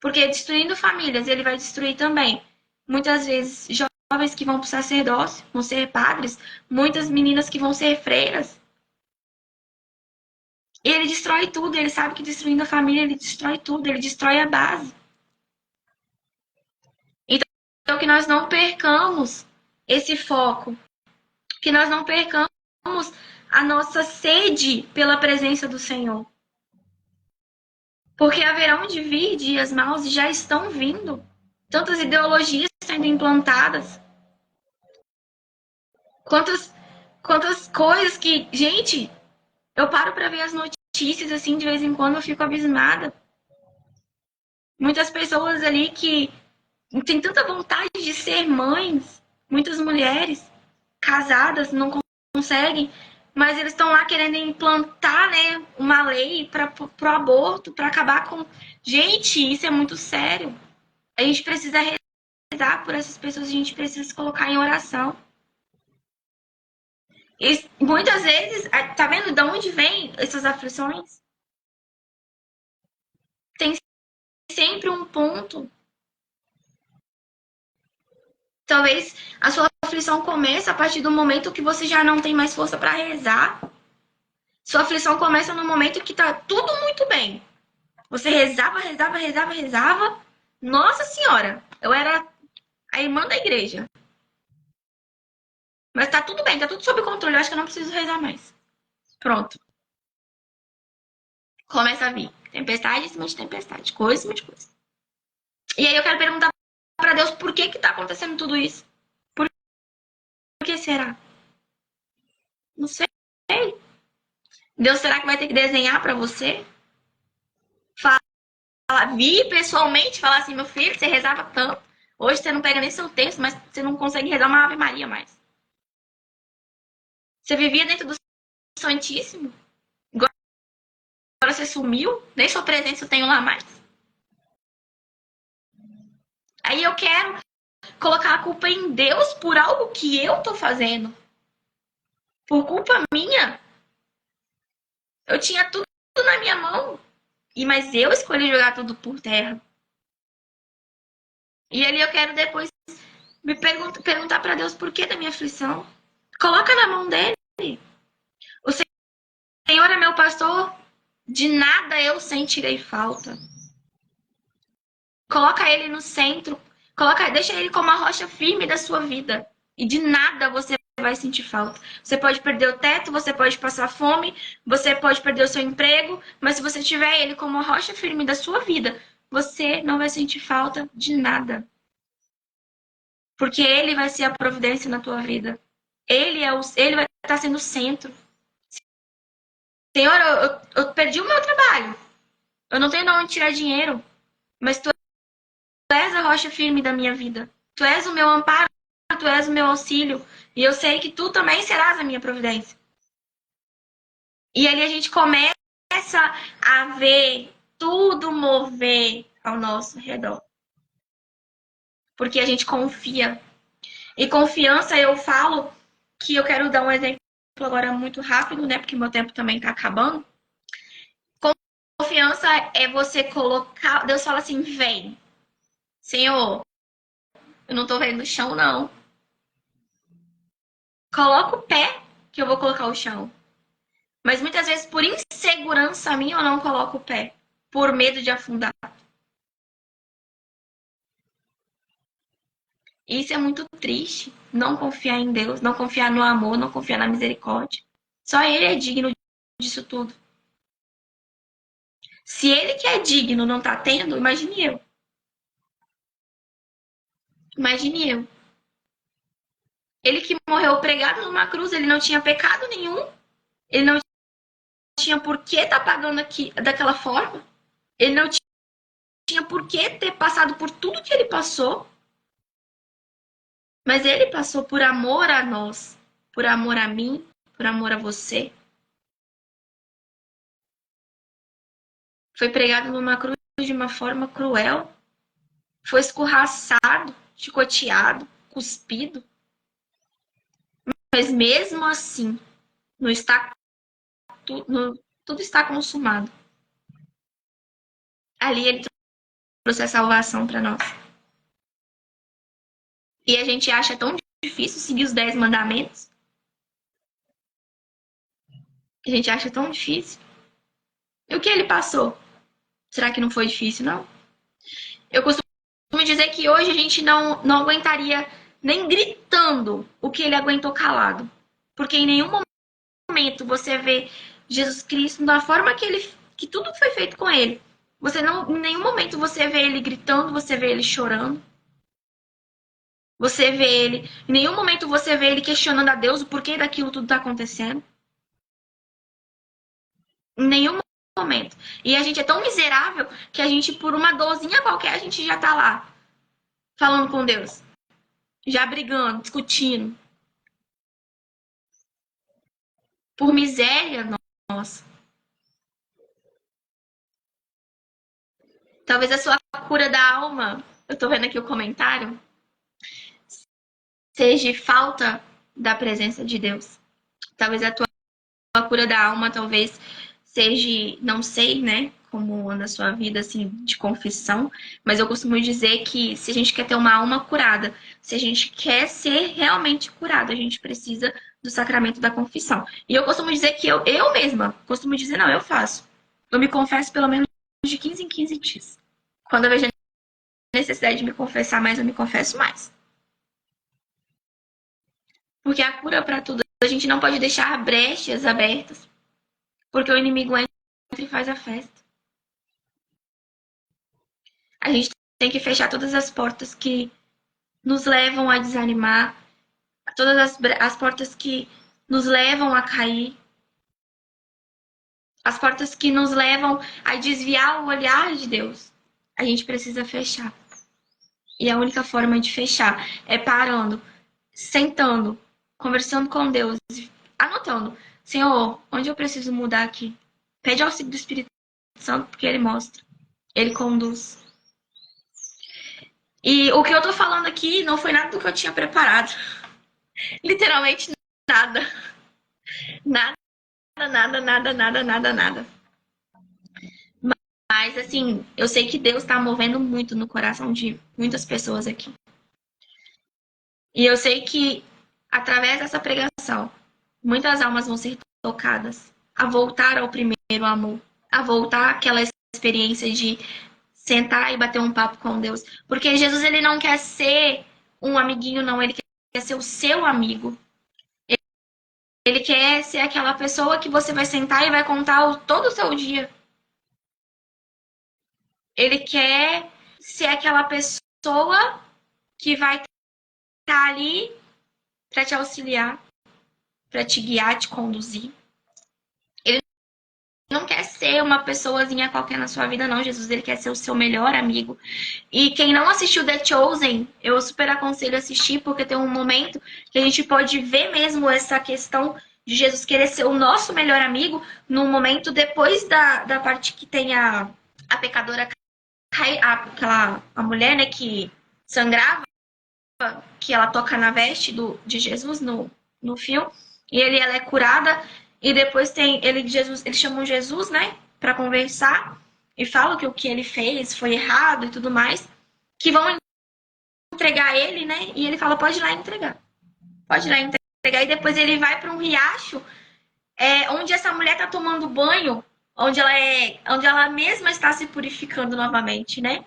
Porque destruindo famílias, ele vai destruir também, muitas vezes, jovens que vão para o sacerdócio, vão ser padres, muitas meninas que vão ser freiras. E ele destrói tudo, ele sabe que destruindo a família, ele destrói tudo, ele destrói a base. Então, que nós não percamos esse foco, que nós não percamos a nossa sede pela presença do Senhor. Porque haverão de vir dias maus e já estão vindo. Tantas ideologias sendo implantadas. Quantas coisas que... Gente, eu paro para ver as notícias, assim, de vez em quando eu fico abismada. Muitas pessoas ali que têm tanta vontade de ser mães. Muitas mulheres casadas não conseguem, mas eles estão lá querendo implantar, né, uma lei para o aborto, para acabar com... Gente, isso é muito sério. A gente precisa rezar por essas pessoas, a gente precisa se colocar em oração. E muitas vezes, tá vendo de onde vem essas aflições? Tem sempre um ponto. Talvez a sua aflição comece a partir do momento que você já não tem mais força para rezar. Sua aflição começa no momento que tá tudo muito bem. Você rezava, rezava, rezava, rezava. Nossa Senhora, eu era a irmã da igreja. Mas tá tudo bem, tá tudo sob controle. Eu acho que eu não preciso rezar mais. Pronto. Começa a vir tempestade em cima de tempestade, coisa em cima de coisa. E aí eu quero perguntar para Deus por que tá acontecendo tudo isso. Por que será? Não sei. Deus, será que vai ter que desenhar para você? Vir pessoalmente, falar assim, meu filho, você rezava tanto. Hoje você não pega nem seu texto, mas você não consegue rezar uma Ave Maria mais. Você vivia dentro do Santíssimo. Agora você sumiu. Nem sua presença eu tenho lá mais. Aí eu quero colocar a culpa em Deus por algo que eu tô fazendo. Por culpa minha. Eu tinha tudo na minha mão. Mas eu escolhi jogar tudo por terra. E ali eu quero depois me perguntar para Deus por que da minha aflição. Coloca na mão dele. O Senhor é meu pastor, de nada eu sentirei falta. Coloca ele no centro, deixa ele como a rocha firme da sua vida. E de nada você vai sentir falta. Você pode perder o teto, você pode passar fome, você pode perder o seu emprego, mas se você tiver ele como a rocha firme da sua vida, você não vai sentir falta de nada. Porque ele vai ser a providência na tua vida. Ele vai estar sendo o centro. Senhor, eu perdi o meu trabalho. Eu não tenho de onde tirar dinheiro. Mas tu és a rocha firme da minha vida. Tu és o meu amparo, tu és o meu auxílio. E eu sei que tu também serás a minha providência. E ali a gente começa a ver tudo mover ao nosso redor. Porque a gente confia. E confiança, eu falo que eu quero dar um exemplo agora muito rápido, né? Porque meu tempo também tá acabando. Confiança é você colocar... Deus fala assim, vem. Senhor, eu não tô vendo o chão, não. Coloca o pé que eu vou colocar o chão. Mas muitas vezes, por insegurança minha, eu não coloco o pé. Por medo de afundar. Isso é muito triste. Não confiar em Deus, não confiar no amor, não confiar na misericórdia. Só Ele é digno disso tudo. Se Ele que é digno não tá tendo, imagine eu. Imagine eu. Ele que morreu pregado numa cruz, ele não tinha pecado nenhum. Ele não tinha por que estar pagando aqui daquela forma. Ele não tinha por que ter passado por tudo que ele passou. Mas ele passou por amor a nós, por amor a mim, por amor a você. Foi pregado numa cruz de uma forma cruel. Foi escorraçado, chicoteado, cuspido. Mas mesmo assim, não está, tudo está consumado. Ali ele trouxe a salvação para nós. E a gente acha tão difícil seguir os 10 mandamentos. A gente acha tão difícil. E o que ele passou? Será que não foi difícil, não? Eu costumo dizer que hoje a gente não aguentaria nem gritando o que ele aguentou calado. Porque em nenhum momento você vê Jesus Cristo da forma que tudo foi feito com ele. Em nenhum momento você vê ele gritando, você vê ele chorando. Você vê ele, em nenhum momento você vê ele questionando a Deus o porquê daquilo tudo está acontecendo. Em nenhum momento. E a gente é tão miserável que a gente, por uma dorzinha qualquer, a gente já tá lá falando com Deus. Já brigando, discutindo. por miséria nossa. Talvez a sua cura da alma, eu tô vendo aqui o comentário, seja falta da presença de Deus. Talvez a tua cura da alma, talvez seja, não sei, né, como anda a sua vida, assim, de confissão, mas eu costumo dizer que se a gente quer ter uma alma curada, se a gente quer ser realmente curado, a gente precisa do sacramento da confissão. E eu costumo dizer que eu mesma, costumo dizer, não, eu faço. Eu me confesso pelo menos de 15 em 15 dias. Quando eu vejo a necessidade de me confessar mais, eu me confesso mais. Porque a cura para tudo, a gente não pode deixar brechas abertas, porque o inimigo entra e faz a festa. A gente tem que fechar todas as portas que nos levam a desanimar, todas as portas que nos levam a cair, as portas que nos levam a desviar o olhar de Deus. A gente precisa fechar. E a única forma de fechar é parando, sentando, conversando com Deus, anotando. Senhor, onde eu preciso mudar aqui? Pede auxílio do Espírito Santo, porque ele mostra, ele conduz. E o que eu tô falando aqui não foi nada do que eu tinha preparado. Literalmente nada. Nada, nada, nada, nada, nada, nada. Mas, assim, eu sei que Deus tá movendo muito no coração de muitas pessoas aqui. E eu sei que, através dessa pregação, muitas almas vão ser tocadas a voltar ao primeiro amor, a voltar àquela experiência de sentar e bater um papo com Deus. Porque Jesus, ele não quer ser um amiguinho, não. Ele quer ser o seu amigo. Ele quer ser aquela pessoa que você vai sentar e vai contar todo o seu dia. Ele quer ser aquela pessoa que vai estar ali para te auxiliar, para te guiar, te conduzir. Ele não quer ser uma pessoazinha qualquer na sua vida, não. Jesus, ele quer ser o seu melhor amigo. E quem não assistiu The Chosen, eu super aconselho assistir, porque tem um momento que a gente pode ver mesmo essa questão de Jesus querer ser o nosso melhor amigo, no momento depois da parte que tem a pecadora, a mulher, né, que sangrava, que ela toca na veste de Jesus no filme, e ela é curada, e depois tem Jesus, eles chamam Jesus, né, para conversar, e falam que o que ele fez foi errado e tudo mais, que vão entregar ele, né, e ele fala, pode ir lá entregar. Pode ir lá entregar, e depois ele vai para um riacho, onde essa mulher tá tomando banho, onde ela mesma está se purificando novamente, né?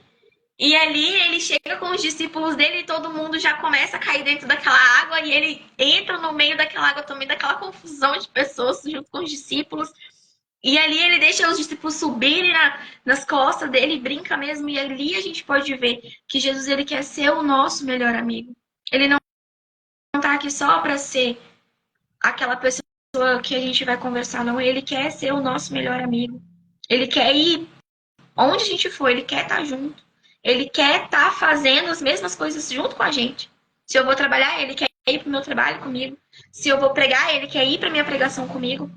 E ali ele chega com os discípulos dele e todo mundo já começa a cair dentro daquela água e ele entra no meio daquela água também, daquela confusão de pessoas junto com os discípulos. E ali ele deixa os discípulos subirem nas costas dele, brinca mesmo. E ali a gente pode ver que Jesus, ele quer ser o nosso melhor amigo. Ele não tá aqui só para ser aquela pessoa que a gente vai conversar, não. Ele quer ser o nosso melhor amigo. Ele quer ir onde a gente for, ele quer estar junto. Ele quer estar fazendo as mesmas coisas junto com a gente. Se eu vou trabalhar, ele quer ir para o meu trabalho comigo. Se eu vou pregar, ele quer ir para minha pregação comigo.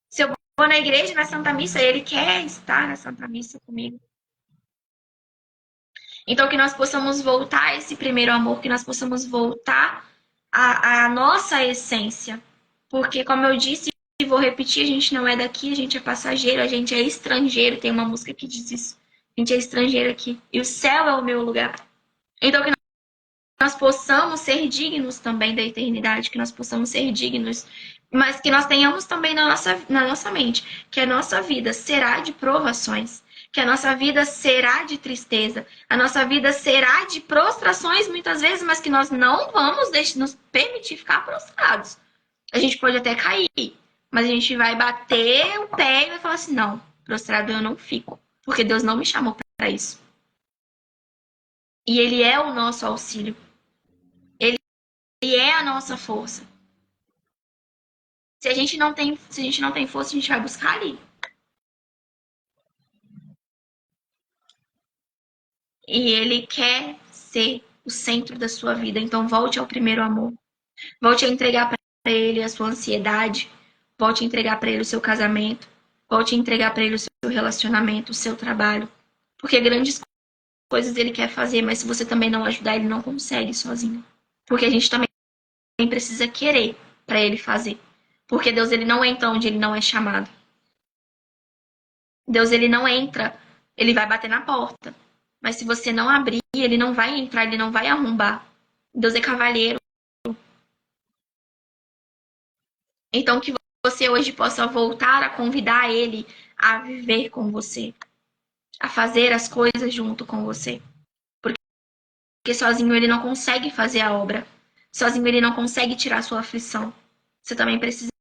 Se eu vou na igreja, na Santa Missa, ele quer estar na Santa Missa comigo. Então, que nós possamos voltar a esse primeiro amor, que nós possamos voltar à nossa essência. Porque, como eu disse e vou repetir, a gente não é daqui, a gente é passageiro, a gente é estrangeiro. Tem uma música que diz isso. A gente é estrangeiro aqui. E o céu é o meu lugar. Então, que nós possamos ser dignos também da eternidade, que nós possamos ser dignos, mas que nós tenhamos também na nossa mente que a nossa vida será de provações, que a nossa vida será de tristeza, a nossa vida será de prostrações muitas vezes, mas que nós não vamos nos permitir ficar prostrados. A gente pode até cair, mas a gente vai bater o pé e vai falar assim, não, prostrado eu não fico. Porque Deus não me chamou para isso. E Ele é o nosso auxílio. Ele é a nossa força. Se a gente não tem força, a gente vai buscar ali. E Ele quer ser o centro da sua vida. Então volte ao primeiro amor. Volte a entregar para Ele a sua ansiedade. volte a entregar para Ele o seu casamento, volte a entregar para Ele o seu relacionamento, o seu trabalho. Porque grandes coisas Ele quer fazer, mas se você também não ajudar, Ele não consegue sozinho. Porque a gente também precisa querer para Ele fazer. Porque Deus, Ele não entra onde Ele não é chamado. Deus, Ele não entra, Ele vai bater na porta. Mas se você não abrir, Ele não vai entrar, Ele não vai arrombar. Deus é cavalheiro. Então, que você hoje possa voltar a convidar Ele a viver com você, a fazer as coisas junto com você. Porque sozinho Ele não consegue fazer a obra. Sozinho Ele não consegue tirar a sua aflição. Você também precisa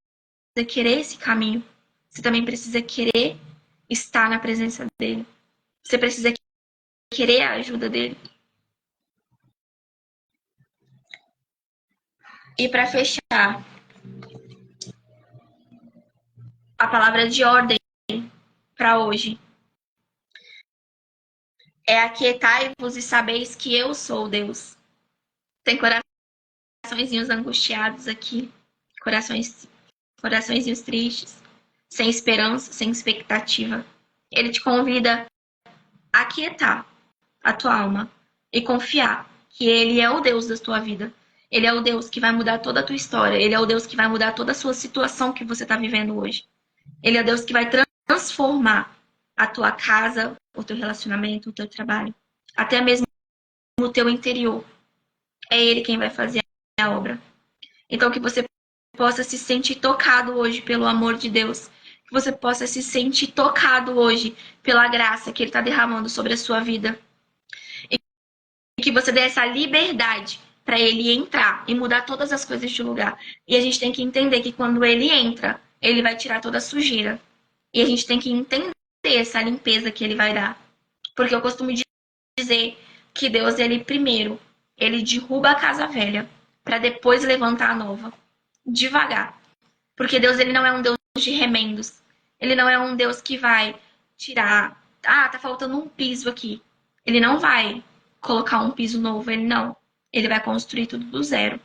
querer esse caminho. Você também precisa querer estar na presença dEle. Você precisa querer a ajuda dEle. E para fechar, a palavra de ordem para hoje é: aquietai-vos e sabeis que eu sou Deus. Tem coraçõezinhos angustiados aqui, coraçõezinhos tristes, sem esperança, sem expectativa. Ele te convida a aquietar a tua alma e confiar que Ele é o Deus da tua vida. Ele é o Deus que vai mudar toda a tua história. Ele é o Deus que vai mudar toda a sua situação que você está vivendo hoje. Ele é o Deus que vai transformar a tua casa, o teu relacionamento, o teu trabalho, até mesmo o teu interior. É Ele quem vai fazer a obra. Então, que você possa se sentir tocado hoje pelo amor de Deus. Que você possa se sentir tocado hoje pela graça que Ele está derramando sobre a sua vida. E que você dê essa liberdade para Ele entrar e mudar todas as coisas de lugar. E a gente tem que entender que quando Ele entra, Ele vai tirar toda a sujeira. E a gente tem que entender essa limpeza que Ele vai dar. Porque eu costumo dizer que Deus, Ele primeiro, Ele derruba a casa velha para depois levantar a nova. Devagar. Porque Deus, Ele não é um Deus de remendos. Ele não é um Deus que vai tirar... Ah, tá faltando um piso aqui. Ele não vai colocar um piso novo. Ele não. Ele vai construir tudo do zero.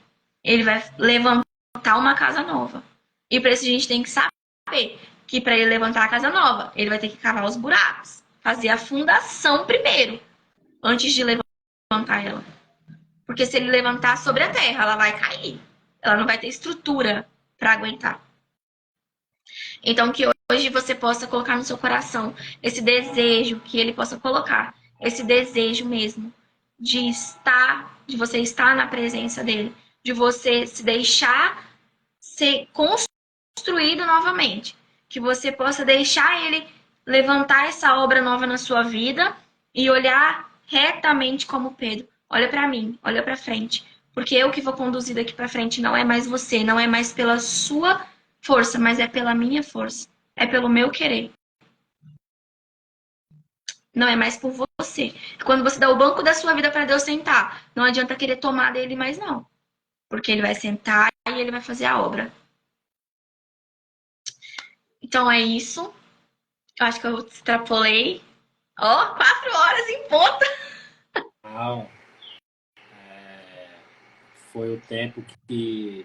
Ele vai levantar uma casa nova. E para isso a gente tem que saber que para ele levantar a casa nova, ele vai ter que cavar os buracos. Fazer a fundação primeiro. Antes de levantar ela. Porque se ele levantar sobre a terra, ela vai cair. Ela não vai ter estrutura para aguentar. Então, que hoje você possa colocar no seu coração esse desejo, que Ele possa colocar esse desejo mesmo de você estar na presença dEle, de você se deixar ser construído novamente, que você possa deixar Ele levantar essa obra nova na sua vida e olhar retamente como Pedro. Olha para mim, olha para frente, porque eu que vou conduzir daqui para frente, não é mais você, não é mais pela sua força, mas é pela minha força. É pelo meu querer. Não é mais por você. Quando você dá o banco da sua vida para Deus sentar, não adianta querer tomar dele mais não. Porque ele vai sentar e ele vai fazer a obra. Então é isso. Eu acho que eu extrapolei. Ó, 4 horas em ponta. Não, foi o tempo que,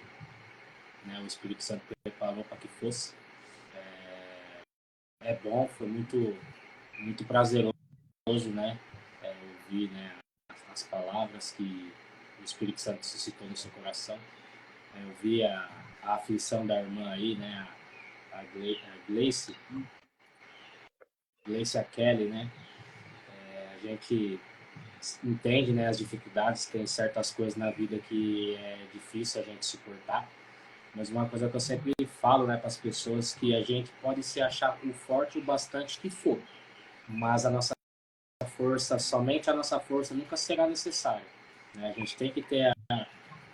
né, o Espírito Santo preparou para que fosse. É bom, foi muito prazeroso, né, ouvir, né, as palavras que o Espírito Santo suscitou no seu coração. Eu vi a aflição da irmã aí, né, a Gleice, a Kelly, né. A gente entende, né, as dificuldades, tem certas coisas na vida que é difícil a gente suportar. Mas uma coisa que eu sempre falo, né, para as pessoas, que a gente pode se achar o forte o bastante que for, mas a nossa força, somente a nossa força nunca será necessária. Né? A gente tem que ter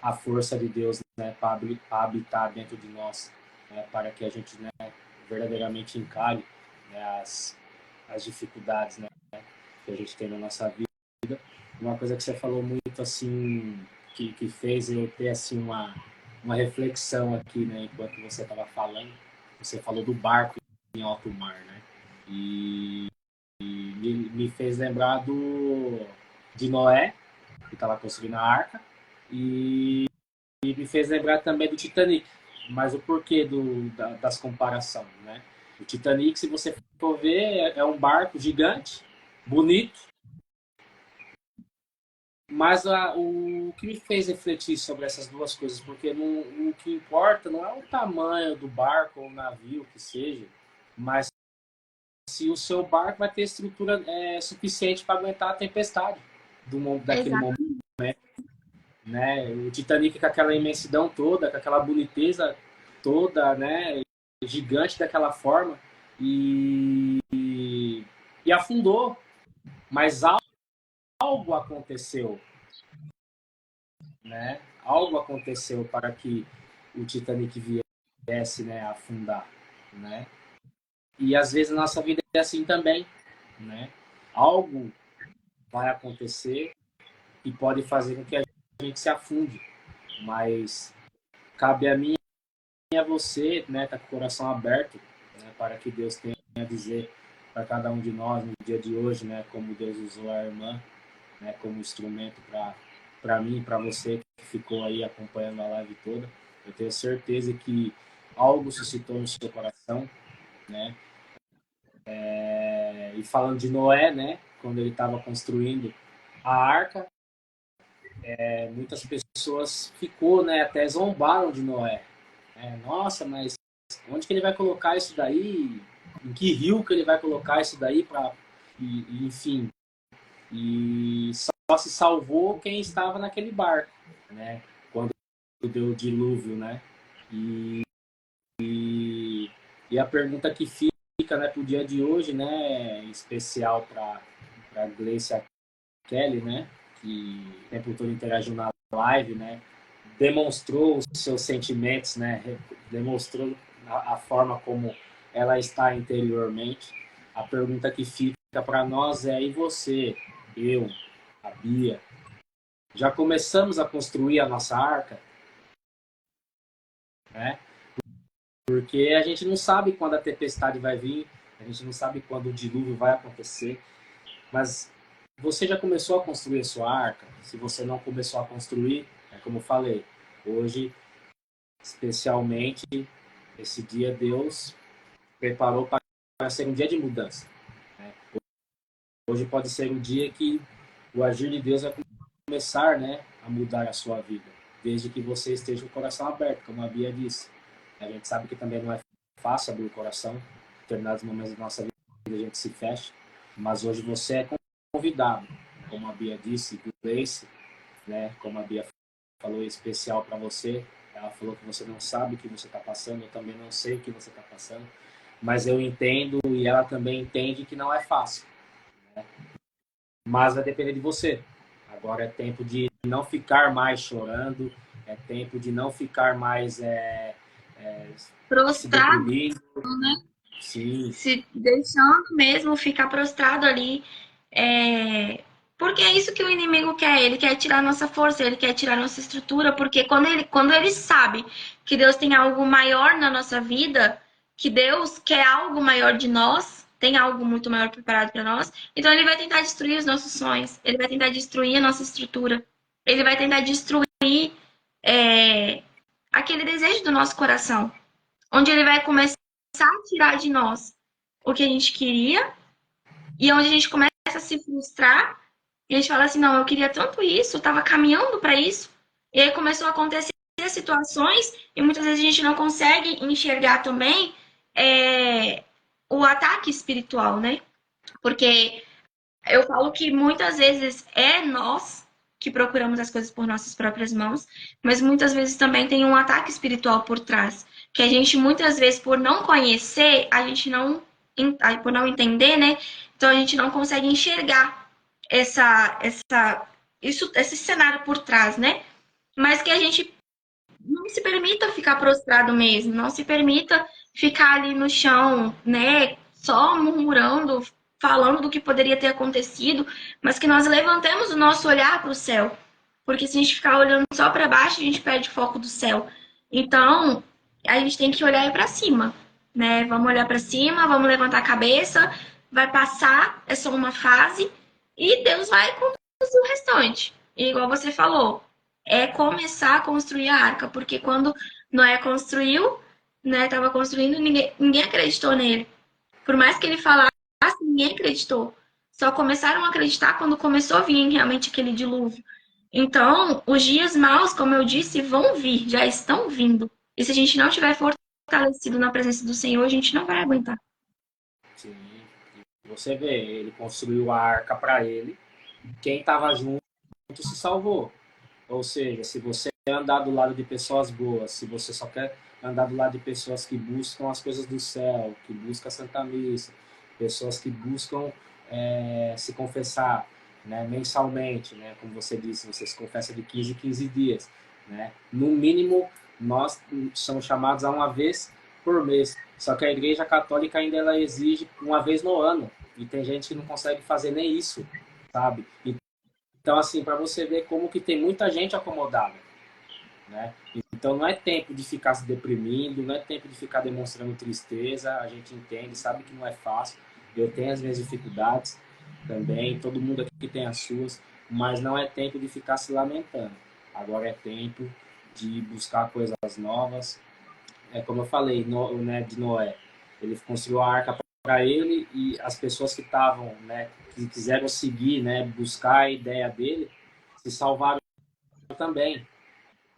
a força de Deus, né, para habitar dentro de nós, né, para que a gente, né, verdadeiramente encare, né, as dificuldades, né, que a gente tem na nossa vida. Uma coisa que você falou muito assim, que fez eu ter assim uma reflexão aqui, né, enquanto você estava falando. Você falou do barco em alto mar, né? E me fez lembrar de Noé, que estava construindo a arca, e me fez lembrar também do Titanic, Mas o porquê das comparações, né? O Titanic, se você for ver, é um barco gigante, bonito, mas o que me fez refletir sobre essas duas coisas, porque o que importa não é o tamanho do barco ou navio que seja, mas se o seu barco vai ter estrutura suficiente para aguentar a tempestade daquele momento, Exato. né? O Titanic com aquela imensidão toda, com aquela boniteza toda, né? Gigante daquela forma e afundou, mas algo aconteceu, né? Algo aconteceu para que o Titanic viesse, né, a afundar, né? E às vezes a nossa vida é assim também, né? Algo vai acontecer e pode fazer com que a gente se afunde, mas cabe a mim e a você, né, tá com o coração aberto, né, para que Deus tenha a dizer para cada um de nós no dia de hoje, né, como Deus usou a irmã, né, como instrumento para mim e para você que ficou aí acompanhando a live toda. Eu tenho certeza que algo suscitou no seu coração, né? E falando de Noé, né, quando ele estava construindo a arca, muitas pessoas ficou, né, até zombaram de Noé. Nossa, mas onde que ele vai colocar isso daí? Em que rio que ele vai colocar isso daí para, enfim, e só se salvou quem estava naquele barco, né? Quando deu o dilúvio, né? E, e a pergunta que fica, né, para o dia de hoje, né, especial para Gleice Kelly, né, que o tempo todo interagiu na live, né, demonstrou os seus sentimentos, né, demonstrou a forma como ela está interiormente. A pergunta que fica para nós é: e você, eu, a Bia, já começamos a construir a nossa arca? Né? Porque a gente não sabe quando a tempestade vai vir, a gente não sabe quando o dilúvio vai acontecer, mas você já começou a construir a sua arca? Se você não começou a construir, é como eu falei, hoje, especialmente, esse dia Deus preparou para ser um dia de mudança. Né? Hoje pode ser um dia que o agir de Deus vai começar, né, a mudar a sua vida, desde que você esteja com o coração aberto, como a Bia disse. A gente sabe que também não é fácil abrir o coração, em determinados momentos da nossa vida a gente se fecha, mas hoje você é convidado, como a Bia disse, Gleice, né, como a Bia falou, especial para você. Ela falou que você não sabe o que você está passando, eu também não sei o que você está passando, mas eu entendo e ela também entende que não é fácil, né? Mas vai depender de você. Agora é tempo de não ficar mais chorando, é tempo de não ficar mais se Prostrado, deprimindo. né? Sim, Se deixando mesmo ficar prostrado ali. Porque é isso que o inimigo quer. Ele quer tirar nossa força, ele quer tirar nossa estrutura. Porque quando ele sabe que Deus tem algo maior na nossa vida, que Deus quer algo maior de nós, tem algo muito maior preparado para nós, então ele vai tentar destruir os nossos sonhos, ele vai tentar destruir a nossa estrutura, ele vai tentar destruir aquele desejo do nosso coração, onde ele vai começar a tirar de nós o que a gente queria e onde a gente começa a se frustrar e a gente fala assim, não, eu queria tanto isso, eu estava caminhando para isso, e aí começou a acontecer situações e muitas vezes a gente não consegue enxergar também o ataque espiritual, né? Porque eu falo que muitas vezes é nós que procuramos as coisas por nossas próprias mãos, mas muitas vezes também tem um ataque espiritual por trás, que a gente muitas vezes por não conhecer, a gente não por não entender, né? Então a gente não consegue enxergar esse cenário por trás, né? Mas que a gente não se permita ficar prostrado mesmo, não se permita ficar ali no chão, né? Só murmurando, falando do que poderia ter acontecido, mas que nós levantemos o nosso olhar para o céu. Porque se a gente ficar olhando só para baixo, a gente perde o foco do céu. Então, a gente tem que olhar para cima, né? Vamos olhar para cima, vamos levantar a cabeça, vai passar, é só uma fase, e Deus vai conduzir o restante. E igual você falou, é começar a construir a arca, porque quando Noé construiu, né, estava construindo, ninguém acreditou nele. Por mais que ele falasse, ninguém acreditou. Só começaram a acreditar quando começou a vir realmente aquele dilúvio. Então, os dias maus, como eu disse, vão vir, já estão vindo. E se a gente não tiver fortalecido na presença do Senhor, a gente não vai aguentar. Sim. E você vê, ele construiu a arca para ele. Quem estava junto se salvou. Ou seja, se você andar do lado de pessoas boas, se você só quer andar do lado de pessoas que buscam as coisas do céu, que buscam a Santa Missa, pessoas que buscam se confessar, né, mensalmente, né, como você disse, você se confessa de 15 em 15 dias. Né? No mínimo, nós somos chamados a uma vez por mês. Só que a Igreja Católica ainda ela exige uma vez no ano. E tem gente que não consegue fazer nem isso, sabe? Então, assim, para você ver como que tem muita gente acomodada, né? Então, não é tempo de ficar se deprimindo, não é tempo de ficar demonstrando tristeza, a gente entende, sabe que não é fácil, eu tenho as minhas dificuldades também, todo mundo aqui tem as suas, mas não é tempo de ficar se lamentando. Agora é tempo de buscar coisas novas. É como eu falei, né, de Noé, ele construiu a arca para ele e as pessoas que estavam, né, que quiseram seguir, né, buscar a ideia dele, se salvaram também.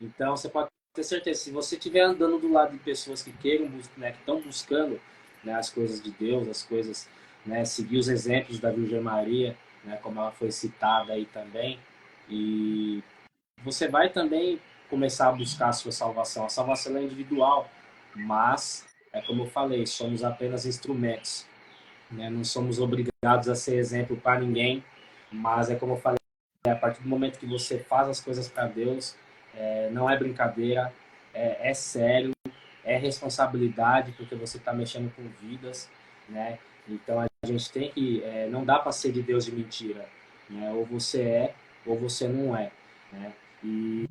Então você pode ter certeza, se você estiver andando do lado de pessoas que queiram, né, que estão buscando, né, as coisas de Deus, as coisas, né, seguir os exemplos da Virgem Maria, né, como ela foi citada aí também, e você vai também começar a buscar a sua salvação. A salvação é individual, mas, é como eu falei, somos apenas instrumentos. Né? Não somos obrigados a ser exemplo para ninguém, mas é como eu falei, a partir do momento que você faz as coisas para Deus, não é brincadeira, é sério, é responsabilidade, porque você está mexendo com vidas, né? Então a gente tem que, não dá para ser de Deus de mentira, né? Ou você é, ou você não é, né? E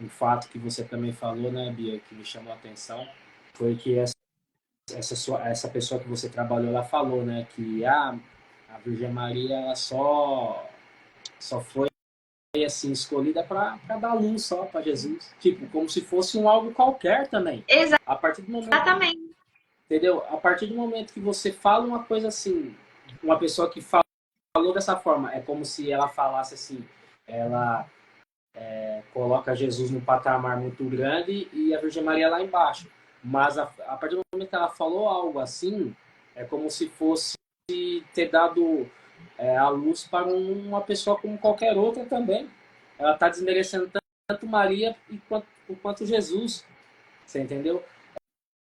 um fato que você também falou, né, Bia, que me chamou a atenção, foi que essa pessoa que você trabalhou, ela falou, né, que a Virgem Maria ela só foi assim escolhida para dar luz só para Jesus, tipo, como se fosse um algo qualquer também. A partir do momento, Exatamente. entendeu? A partir do momento que você fala uma coisa assim, uma pessoa que falou dessa forma, é como se ela falasse assim, ela coloca Jesus num patamar muito grande e a Virgem Maria lá embaixo. Mas a partir do momento que ela falou algo assim, é como se fosse ter dado a luz para uma pessoa como qualquer outra também. Ela está desmerecendo tanto Maria quanto Jesus. Você entendeu?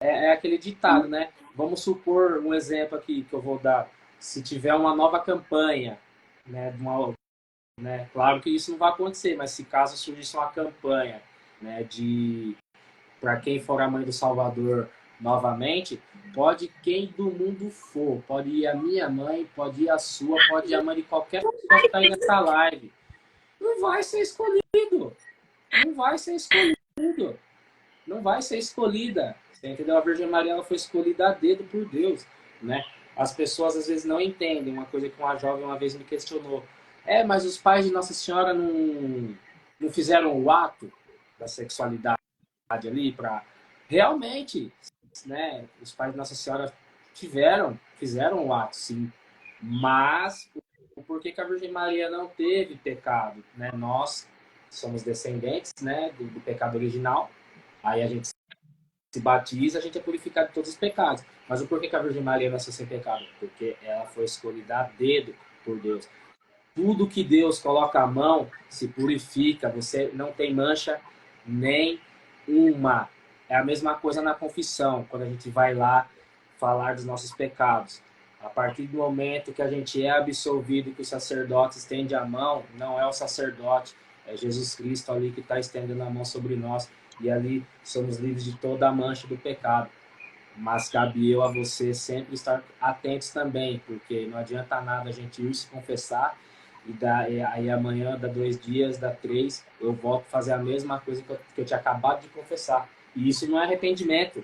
É aquele ditado, né? Vamos supor um exemplo aqui que eu vou dar. Se tiver uma nova campanha, né, de uma, né? Claro que isso não vai acontecer, mas se caso surgisse uma campanha, né, de para quem for a mãe do Salvador novamente, pode quem do mundo for, pode ir a minha mãe, pode ir a sua, pode ir a mãe de qualquer pessoa que está aí nessa live. Não vai ser escolhido. Não vai ser escolhido. Não vai ser escolhida. Você entendeu? A Virgem Maria ela foi escolhida a dedo por Deus, né? As pessoas às vezes não entendem. Uma coisa que uma jovem uma vez me questionou. Mas os pais de Nossa Senhora não fizeram o ato da sexualidade ali para realmente, né? Os pais de Nossa Senhora fizeram o ato, sim. Mas o porquê que a Virgem Maria não teve pecado, né? Nós somos descendentes, né, do pecado original. Aí a gente se batiza, a gente é purificado de todos os pecados. Mas o porquê que a Virgem Maria nasceu sem pecado? Porque ela foi escolhida a dedo por Deus. Tudo que Deus coloca a mão se purifica. Você não tem mancha nem uma. É a mesma coisa na confissão, quando a gente vai lá falar dos nossos pecados. A partir do momento que a gente é absolvido, que o sacerdote estende a mão, não é o sacerdote, é Jesus Cristo ali que está estendendo a mão sobre nós. E ali somos livres de toda a mancha do pecado. Mas cabe eu a você sempre estar atentos também, porque não adianta nada a gente ir se confessar e aí amanhã, dá 2 dias, dá 3, eu volto a fazer a mesma coisa que eu tinha acabado de confessar. E isso não é arrependimento.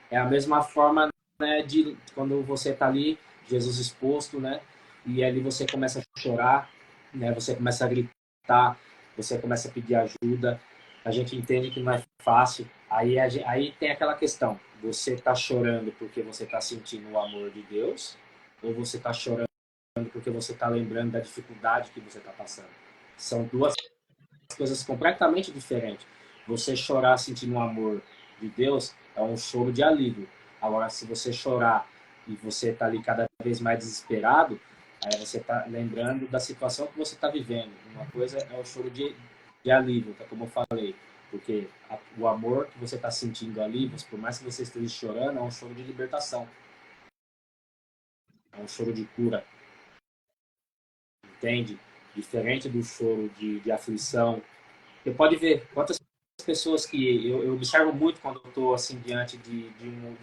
É a mesma forma, né, de quando você está ali, Jesus exposto, né? E ali você começa a chorar, né? Você começa a gritar, você começa a pedir ajuda, a gente entende que não é fácil. Aí tem aquela questão, você está chorando porque você está sentindo o amor de Deus, ou você está chorando porque você está lembrando da dificuldade que você está passando? São duas coisas completamente diferentes. Você chorar sentindo o amor de Deus é um choro de alívio. Agora, se você chorar e você está ali cada vez mais desesperado, aí você está lembrando da situação que você está vivendo. Uma coisa é o choro de alívio, que é como eu falei. Porque o amor que você está sentindo ali, por mais que você esteja chorando, é um choro de libertação. É um choro de cura. Entende? Diferente do choro de aflição. Você pode ver quantas pessoas que eu observo muito quando eu estou assim diante de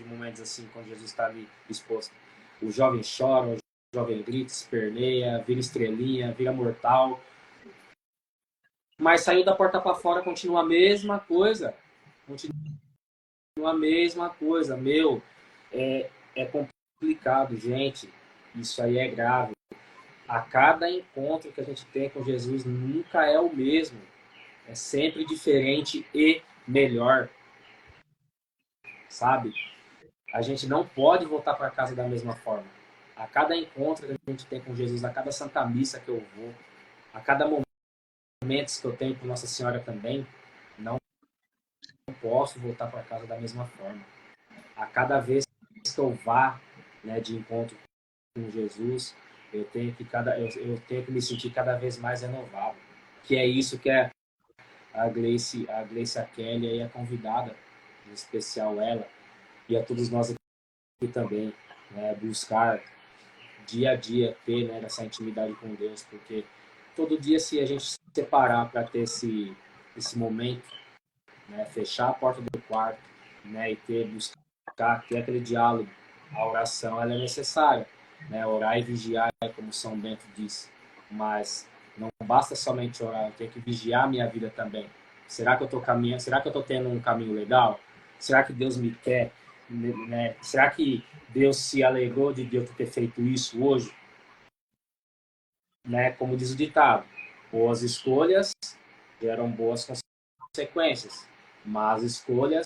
momentos assim, quando Jesus está ali exposto. O jovem chora, o jovem grita, esperneia, vira estrelinha, vira mortal. Mas saiu da porta para fora, continua a mesma coisa. Continua a mesma coisa. Meu, é complicado, gente. Isso aí é grave. A cada encontro que a gente tem com Jesus nunca é o mesmo. É sempre diferente e melhor, sabe? A gente não pode voltar para casa da mesma forma. A cada encontro que a gente tem com Jesus, a cada Santa Missa que eu vou, a cada momento que eu tenho com Nossa Senhora também, não posso voltar para casa da mesma forma. A cada vez que eu vá, né, de encontro com Jesus, eu tenho que me sentir cada vez mais renovado. Que é isso que é a Gleice a Kelly aí, a convidada, em especial ela, e a todos nós aqui também, né, buscar dia a dia ter, né, essa intimidade com Deus, porque todo dia, se a gente se separar para ter esse momento, né, fechar a porta do quarto, né, e ter aquele diálogo, a oração ela é necessária, né, orar e vigiar, como São Bento diz, mas não basta somente orar, eu tenho que vigiar a minha vida também. Será que eu estou caminhando? Será que eu estou tendo um caminho legal? Será que Deus me quer? Né? Será que Deus se alegrou de eu ter feito isso hoje? Né? Como diz o ditado, boas escolhas geram boas consequências, más escolhas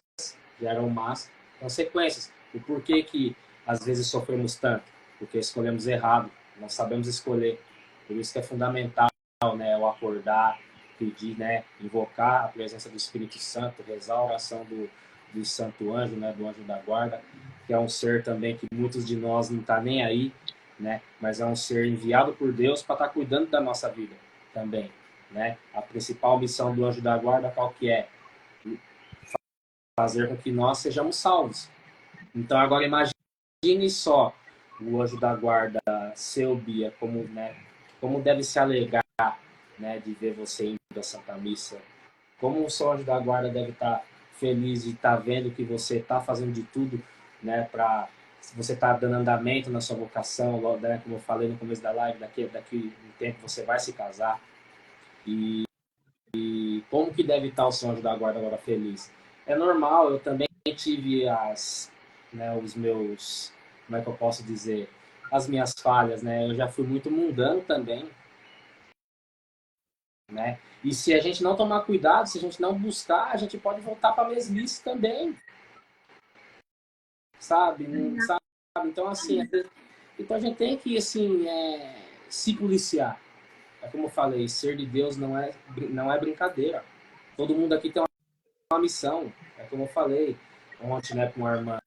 geram más consequências. O porquê que às vezes sofremos tanto? Porque escolhemos errado, não sabemos escolher. Por isso que é fundamental, né, o acordar, pedir, né, invocar a presença do Espírito Santo, rezar a oração do Santo Anjo, né, do Anjo da Guarda, que é um ser também que muitos de nós não tá nem aí, né, mas é um ser enviado por Deus para estar cuidando da nossa vida também, né? A principal missão do Anjo da Guarda qual que é? Fazer com que nós sejamos salvos. Então agora imagine só o Anjo da Guarda, seu Bia, como, né, como deve se alegrar, né, de ver você indo da Santa Missa. Como o seu Anjo da Guarda deve estar feliz de estar vendo que você está fazendo de tudo, né, para você está dando andamento na sua vocação, né, como eu falei no começo da live, daqui um tempo você vai se casar. E como que deve estar o seu Anjo da Guarda agora feliz? É normal, eu também tive né, os meus, como é que eu posso dizer, as minhas falhas, né? Eu já fui muito mundano também, né? E se a gente não tomar cuidado, se a gente não buscar, a gente pode voltar para a mesmice também, sabe? Não, sabe? Então, assim, então a gente tem que, assim, se policiar. É como eu falei, ser de Deus não é brincadeira. Todo mundo aqui tem uma missão. É como eu falei ontem, né, com uma irmã.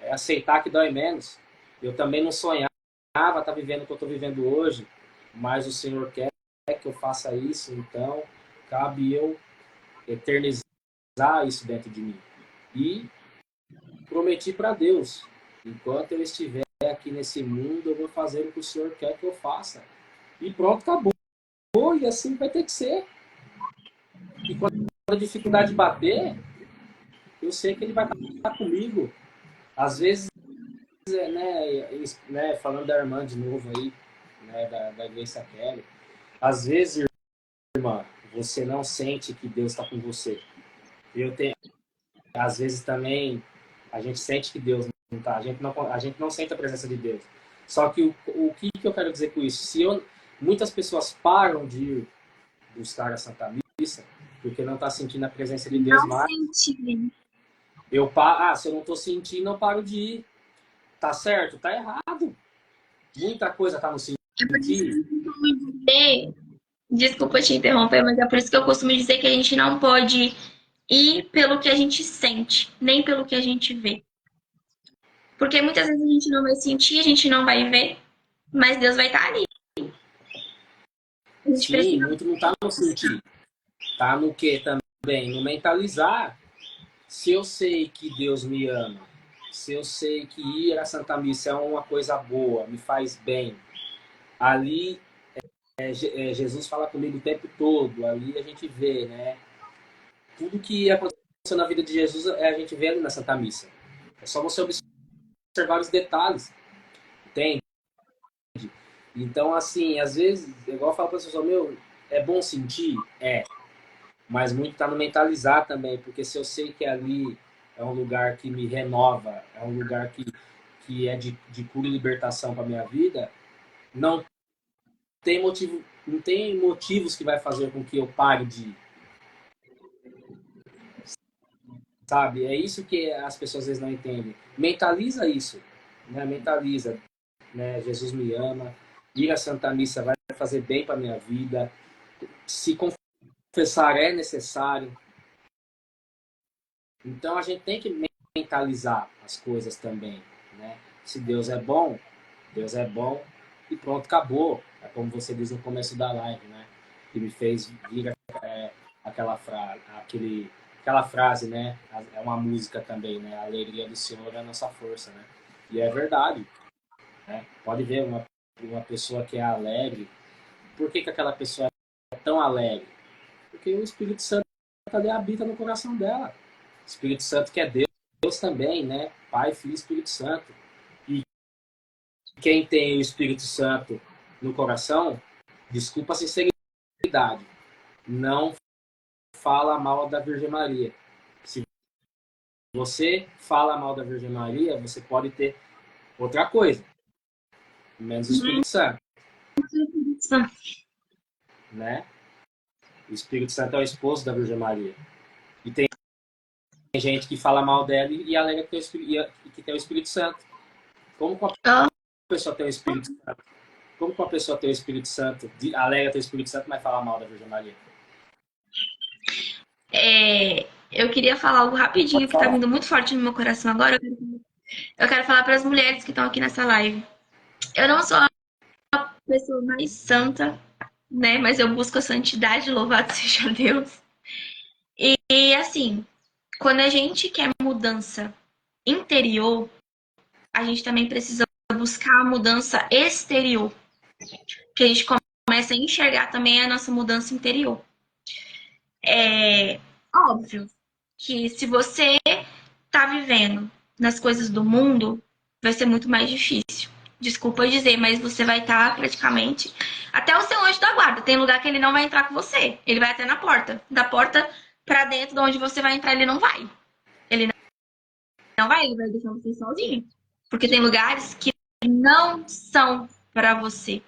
É aceitar que dói menos. Eu também não sonhava estar vivendo o que eu estou vivendo hoje, mas o Senhor quer que eu faça isso, então cabe eu eternizar isso dentro de mim. E prometi para Deus, enquanto eu estiver aqui nesse mundo, eu vou fazer o que o Senhor quer que eu faça. E pronto, acabou. E assim vai ter que ser. E quando a dificuldade bater, eu sei que Ele vai estar comigo. Às vezes, falando da irmã de novo aí, né, da Gleice Kelly, às vezes, irmã, você não sente que Deus está com você. Às vezes também, a gente sente que Deus não está, a gente não sente a presença de Deus. Só que o que eu quero dizer com isso? Muitas pessoas param de ir buscar a Santa missa, porque não está sentindo a presença de Deus Não mais. senti. Se eu não estou sentindo, eu paro de ir. Tá certo? Tá errado. Muita coisa tá no É por isso que sentir. eu costumo dizer, desculpa te interromper, mas é por isso que eu costumo dizer que a gente não pode ir pelo que a gente sente, nem pelo que a gente vê. Porque muitas vezes a gente não vai sentir, a gente não vai ver, mas Deus vai estar ali. A gente Sim, precisa. muito não tá no sentir. Tá no que também? No mentalizar. Se eu sei que Deus me ama, se eu sei que ir à Santa Missa é uma coisa boa, me faz bem, ali Jesus fala comigo o tempo todo, ali a gente vê, né? Tudo que aconteceu na vida de Jesus a gente vê ali na Santa Missa. É só você observar os detalhes, entende? Então, assim, às vezes, igual eu falo para as pessoas, meu, é bom sentir? É. Mas muito está no mentalizar também, porque se eu sei que ali é um lugar que me renova, é um lugar que é de cura e libertação para minha vida, não tem motivo, não tem motivos que vai fazer com que eu pare de ir, sabe? É isso que as pessoas às vezes não entendem. Mentaliza isso, né? Mentaliza, né? Jesus me ama, ir à Santa Missa vai fazer bem para minha vida, se confessar é necessário. Então a gente tem que mentalizar as coisas também, né? Se Deus é bom e pronto, acabou. É como você diz no começo da live, né? Que me fez vir aquela frase, né? É uma música também, né? A alegria do Senhor é a nossa força, né? E é verdade, né? Pode ver uma pessoa que é alegre. Por que aquela pessoa é tão alegre? Porque o Espírito Santo ali habita no coração dela. O Espírito Santo que é Deus também, né? Pai, Filho e Espírito Santo. E quem tem o Espírito Santo no coração, desculpa a sinceridade, não fala mal da Virgem Maria. Se você fala mal da Virgem Maria, você pode ter outra coisa, menos o Espírito Santo, né? O Espírito Santo é o esposo da Virgem Maria. E tem gente que fala mal dela e alega que tem o Espírito Santo. Como uma pessoa tem o Espírito Santo? Como uma pessoa tem o Espírito Santo, alega ter o Espírito Santo, mas fala mal da Virgem Maria? Eu queria falar algo rapidinho Pode que tá falar. vindo muito forte no meu coração agora. Eu quero falar para as mulheres que estão aqui nessa live. Eu não sou a pessoa mais santa, né? Mas eu busco a santidade, louvado seja Deus. E assim, quando a gente quer mudança interior, a gente também precisa buscar a mudança exterior. Que a gente começa a enxergar também a nossa mudança interior. É óbvio que se você tá vivendo nas coisas do mundo, vai ser muito mais difícil. Desculpa dizer, mas você vai estar praticamente até o seu anjo da guarda. Tem lugar que ele não vai entrar com você. Ele vai até na porta. Da porta pra dentro de onde você vai entrar, ele não vai. Ele não vai, ele vai deixar você sozinho. Porque tem lugares que não são para você.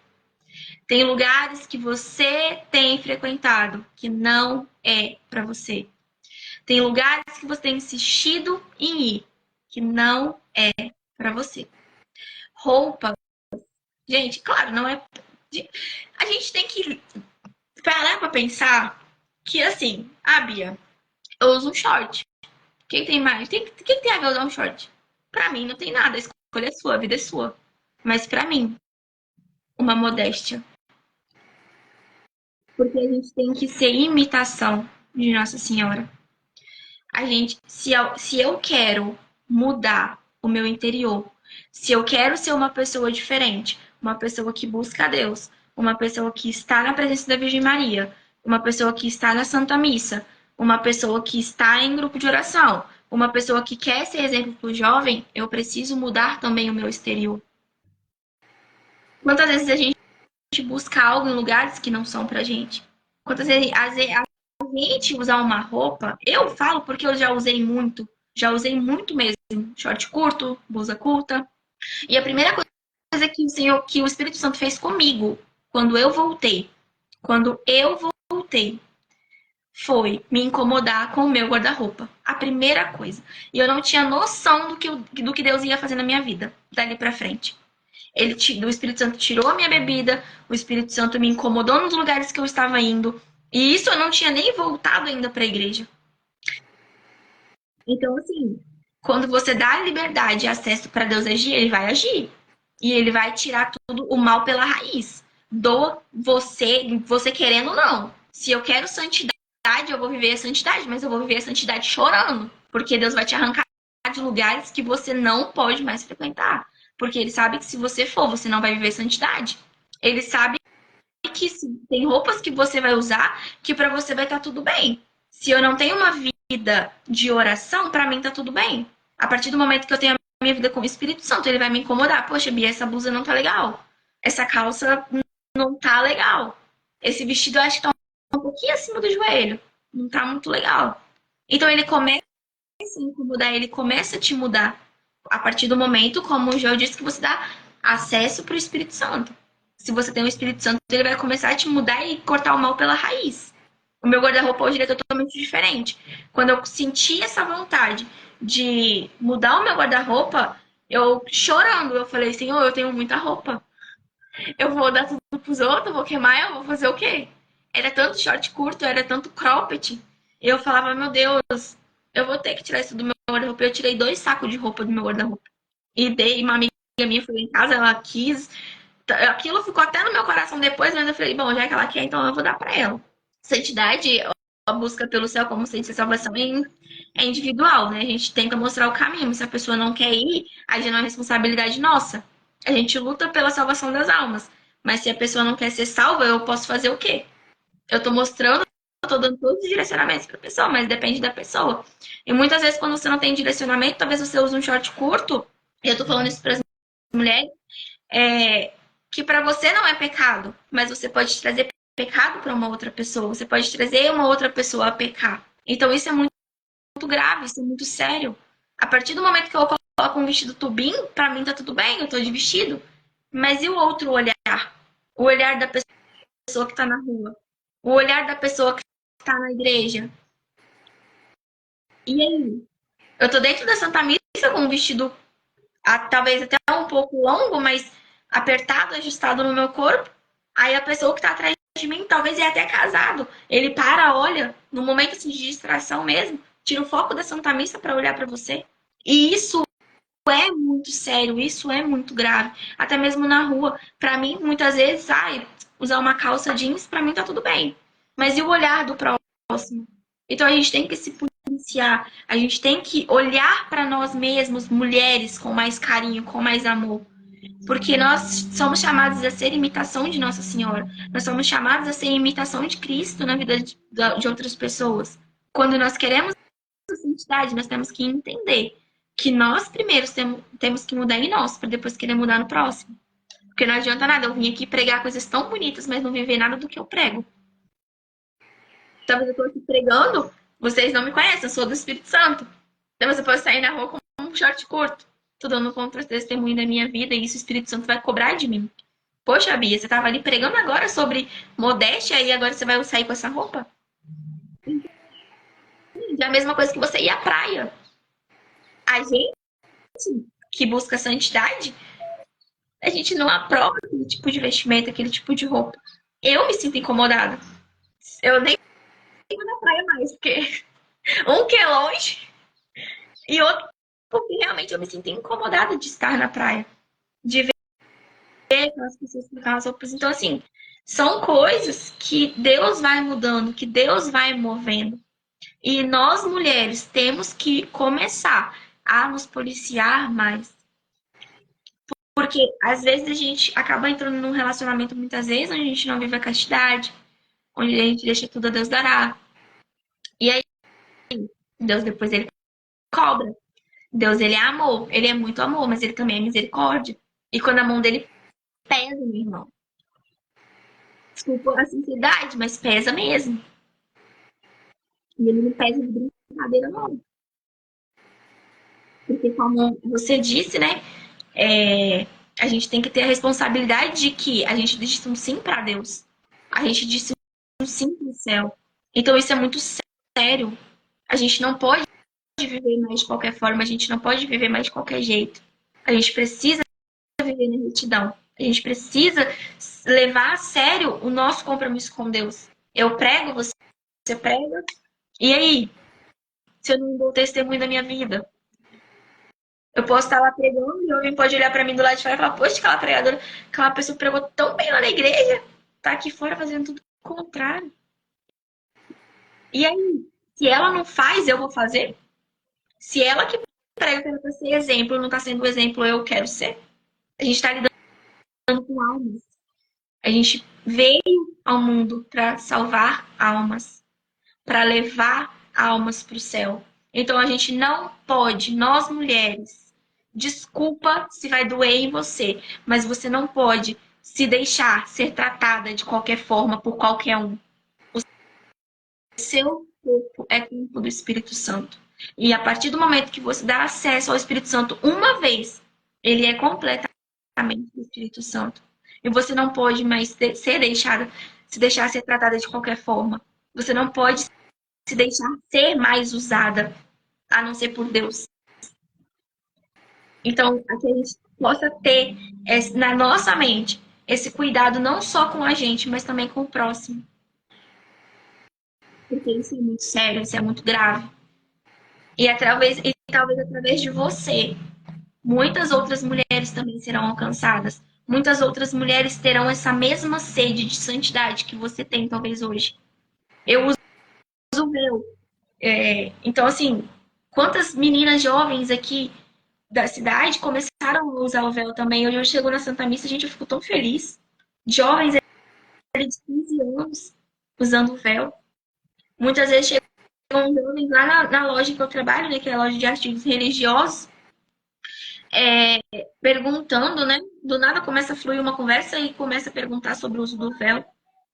Tem lugares que você tem frequentado que não é para você. Tem lugares que você tem insistido em ir que não é para você. Roupa, gente, claro, não é. A gente tem que parar para pensar que assim, Bia, eu uso um short. Quem tem mais? Quem tem a ver usar um short? Pra mim não tem nada. A escolha é sua, a vida é sua. Mas pra mim, uma modéstia. Porque a gente tem que ser imitação de Nossa Senhora. A gente, se eu quero mudar o meu interior, se eu quero ser uma pessoa diferente, uma pessoa que busca a Deus, uma pessoa que está na presença da Virgem Maria, uma pessoa que está na Santa Missa, uma pessoa que está em grupo de oração, uma pessoa que quer ser exemplo para o jovem, eu preciso mudar também o meu exterior. Quantas vezes a gente busca algo em lugares que não são pra gente? Quantas vezes a gente usar uma roupa, eu falo porque eu já usei muito mesmo, short curto, blusa curta. E a primeira coisa que o Senhor, que o Espírito Santo fez comigo, quando eu voltei, foi me incomodar com o meu guarda-roupa. A primeira coisa. E eu não tinha noção do que Deus ia fazer na minha vida, dali pra frente. O Espírito Santo tirou a minha bebida, o Espírito Santo me incomodou nos lugares que eu estava indo. E isso eu não tinha nem voltado ainda para a igreja. Então, assim, quando você dá liberdade e acesso para Deus agir, ele vai agir. E ele vai tirar tudo o mal pela raiz. Do você querendo ou não. Se eu quero santidade, eu vou viver a santidade, mas eu vou viver a santidade chorando. Porque Deus vai te arrancar de lugares que você não pode mais frequentar. Porque ele sabe que se você for, você não vai viver santidade. Ele sabe que tem roupas que você vai usar que para você vai estar tudo bem. Se eu não tenho uma vida de oração, para mim tá tudo bem. A partir do momento que eu tenho a minha vida com o Espírito Santo, ele vai me incomodar. Poxa, Bia, essa blusa não tá legal. Essa calça não tá legal. Esse vestido eu acho que tá um pouquinho acima do joelho. Não tá muito legal. Então ele começa a incomodar, ele começa a te mudar. A partir do momento, como o João disse, que você dá acesso para o Espírito Santo. Se você tem o Espírito Santo, ele vai começar a te mudar e cortar o mal pela raiz. O meu guarda-roupa hoje é totalmente diferente. Quando eu senti essa vontade de mudar o meu guarda-roupa, eu chorando, eu falei, Senhor, eu tenho muita roupa. Eu vou dar tudo pros outros, eu vou queimar, eu vou fazer o quê? Era tanto short curto, era tanto cropped. E eu falava, meu Deus, eu vou ter que tirar isso do meu guarda-roupa. Eu tirei 2 sacos de roupa do meu guarda-roupa. E dei, uma amiga minha foi em casa, ela quis. Aquilo ficou até no meu coração depois, mas eu falei, bom, já que ela quer, então eu vou dar pra ela. Santidade, a busca pelo céu como ciência de salvação é individual, né? A gente tenta mostrar o caminho. Se a pessoa não quer ir, aí já não é responsabilidade nossa. A gente luta pela salvação das almas. Mas se a pessoa não quer ser salva, eu posso fazer o quê? Eu tô mostrando, eu tô dando todos os direcionamentos pra pessoa, mas depende da pessoa. E muitas vezes, quando você não tem direcionamento, talvez você use um short curto, e eu tô falando isso para as mulheres, que para você não é pecado, mas você pode trazer pecado para uma outra pessoa, você pode trazer uma outra pessoa a pecar. Então isso é muito, muito grave, isso é muito sério. A partir do momento que eu coloco um vestido tubim, para mim tá tudo bem, eu tô de vestido. Mas e o outro olhar? O olhar da pessoa que tá na rua? O olhar da pessoa que tá na igreja? E aí? Eu tô dentro da Santa Missa com um vestido talvez até um pouco longo, mas apertado, ajustado no meu corpo. Aí a pessoa que tá atrás de mim, talvez é até casado, ele para, olha, no momento assim, de distração mesmo, tira o foco da Santa Missa para olhar para você. E isso é muito sério, isso é muito grave. Até mesmo na rua. Para mim, muitas vezes, usar uma calça jeans, para mim tá tudo bem. Mas e o olhar do próximo? Então a gente tem que se policiar, a gente tem que olhar para nós mesmos, mulheres, com mais carinho, com mais amor. Porque nós somos chamados a ser imitação de Nossa Senhora. Nós somos chamados a ser imitação de Cristo na vida de outras pessoas. Quando nós queremos a santidade, nós temos que entender que nós primeiros temos que mudar em nós, para depois querer mudar no próximo. Porque não adianta nada eu vir aqui pregar coisas tão bonitas, mas não viver nada do que eu prego. Talvez eu estou aqui pregando, vocês não me conhecem, eu sou do Espírito Santo. Então você pode sair na rua com um short curto. Tô dando contra-testemunho da minha vida e isso o Espírito Santo vai cobrar de mim. Poxa, Bia, você estava ali pregando agora sobre modéstia e agora você vai sair com essa roupa? É a mesma coisa que você ir à praia. A gente que busca santidade, a gente não aprova aquele tipo de vestimento, aquele tipo de roupa. Eu me sinto incomodada. Eu nem fico na praia mais, porque um que é longe e outro porque realmente eu me sinto incomodada de estar na praia. De ver aquelas pessoas com aquelas roupas. Então, assim, são coisas que Deus vai mudando, que Deus vai movendo. E nós, mulheres, temos que começar a nos policiar mais. Porque às vezes a gente acaba entrando num relacionamento muitas vezes onde a gente não vive a castidade, onde a gente deixa tudo a Deus dará. E aí Deus depois ele cobra. Deus ele é amor, ele é muito amor, mas ele também é misericórdia. E quando a mão dele pesa, meu irmão. Desculpa a sinceridade, mas pesa mesmo. E ele não pesa de brincadeira, não. Porque como você disse, né? A gente tem que ter a responsabilidade de que a gente disse um sim para Deus. A gente disse um sim pro céu. Então isso é muito sério. A gente não pode viver mais de qualquer forma, a gente não pode viver mais de qualquer jeito. A gente precisa viver na retidão. A gente precisa levar a sério o nosso compromisso com Deus. Eu prego, você prega. E aí, se eu não dou testemunho da minha vida? Eu posso estar lá pregando e alguém pode olhar pra mim do lado de fora e falar, poxa, aquela pregadora, aquela pessoa pregou tão bem lá na igreja, tá aqui fora fazendo tudo o contrário. E aí, se ela não faz, eu vou fazer? Se ela que prega para ser exemplo, não tá sendo o exemplo, eu quero ser. A gente tá lidando com almas. A gente veio ao mundo para salvar almas, para levar almas para o céu. Então a gente não pode, nós mulheres, desculpa se vai doer em você, mas você não pode se deixar ser tratada de qualquer forma por qualquer um. O seu corpo é templo do Espírito Santo. E a partir do momento que você dá acesso ao Espírito Santo uma vez, ele é completamente do Espírito Santo. E você não pode mais ser deixada, se deixar ser tratada de qualquer forma. Você não pode se deixar ser mais usada, a não ser por Deus. Então, a que a gente possa ter na nossa mente esse cuidado não só com a gente, mas também com o próximo. Porque isso é muito sério, isso é muito grave. E talvez através de você, muitas outras mulheres também serão alcançadas. Muitas outras mulheres terão essa mesma sede de santidade que você tem, talvez, hoje. Eu uso o meu. Então, assim, quantas meninas jovens aqui da cidade começaram a usar o véu também. Hoje eu chego na Santa Missa, gente, eu fico tão feliz. Jovens de 15 anos usando o véu. Muitas vezes chegam jovens lá na loja que eu trabalho, né, que é a loja de artigos religiosos, perguntando, né? Do nada começa a fluir uma conversa e começa a perguntar sobre o uso do véu.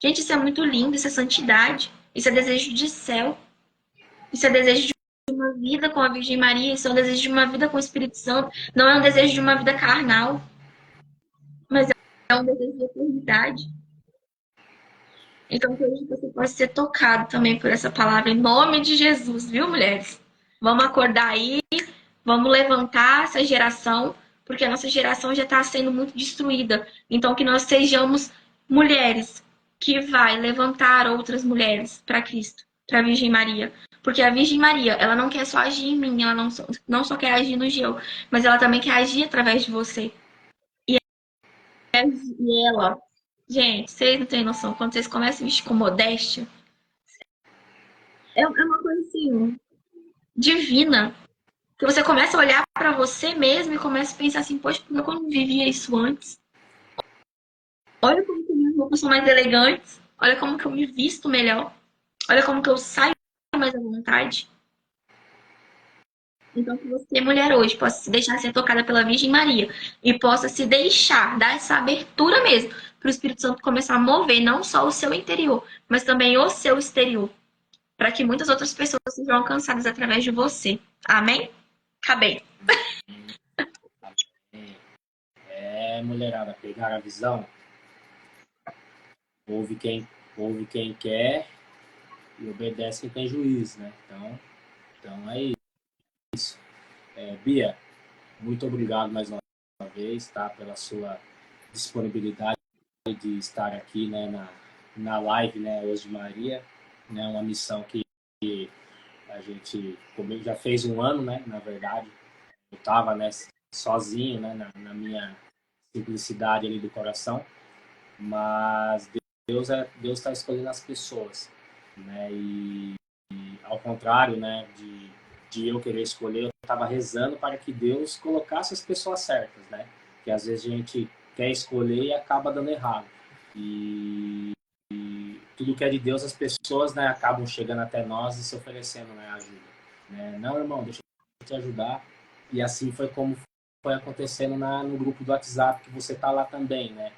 Gente, isso é muito lindo, isso é santidade, isso é desejo de céu, isso é desejo de uma vida com a Virgem Maria, isso é um desejo de uma vida com o Espírito Santo, não é um desejo de uma vida carnal, mas é um desejo de eternidade. Então, que hoje você possa ser tocado também por essa palavra, em nome de Jesus, viu, mulheres? Vamos acordar aí, vamos levantar essa geração, porque a nossa geração já está sendo muito destruída. Então, que nós sejamos mulheres que vai levantar outras mulheres para Cristo, para a Virgem Maria. Porque a Virgem Maria, ela não quer só agir em mim, ela não só quer agir no Geu, mas ela também quer agir através de você. E ela, gente, vocês não têm noção, quando vocês começam a vestir com modéstia, é uma coisa assim, divina. Que você começa a olhar para você mesmo e começa a pensar assim, poxa, como eu não vivia isso antes? Olha como que minhas roupas são mais elegantes. Olha como que eu me visto melhor. Olha como que eu saio mais à vontade. Então, que você, mulher, hoje, possa se deixar ser tocada pela Virgem Maria e possa se deixar, dar essa abertura mesmo para o Espírito Santo começar a mover não só o seu interior, mas também o seu exterior, para que muitas outras pessoas sejam alcançadas através de você. Amém? Acabei. Mulherada, pegar a visão, ouve quem quer e obedece quem tem juízo, né? Então é isso. Bia, muito obrigado mais uma vez, tá? Pela sua disponibilidade de estar aqui, né, na live, né, hoje de Maria, né? Uma missão que a gente já fez um ano, né? Na verdade, eu estava, né, sozinho, né, na minha simplicidade ali do coração, mas Deus está escolhendo as pessoas, né? E ao contrário, né, de eu querer escolher, eu estava rezando para que Deus colocasse as pessoas certas, né? Que às vezes a gente quer escolher e acaba dando errado. E tudo que é de Deus, as pessoas, né, acabam chegando até nós e se oferecendo, né, ajuda. Né? Não, irmão, deixa eu te ajudar. E assim foi como foi acontecendo no grupo do WhatsApp, que você tá lá também, né?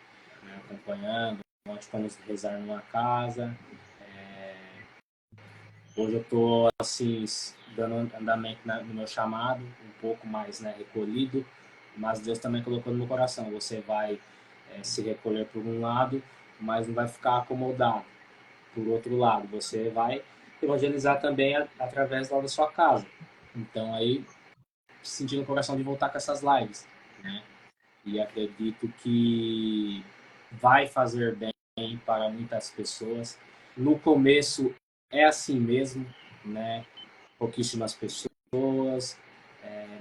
Acompanhando. Ontem fomos rezar numa casa. Hoje eu tô, assim, dando andamento no meu chamado, um pouco mais, né, recolhido. Mas Deus também colocou no meu coração. Você vai se recolher por um lado, mas não vai ficar acomodado. por outro lado, você vai evangelizar também através lá da sua casa. Então aí, sentindo o coração de voltar com essas lives, né? E acredito que vai fazer bem para muitas pessoas. No começo é assim mesmo, né? Pouquíssimas pessoas,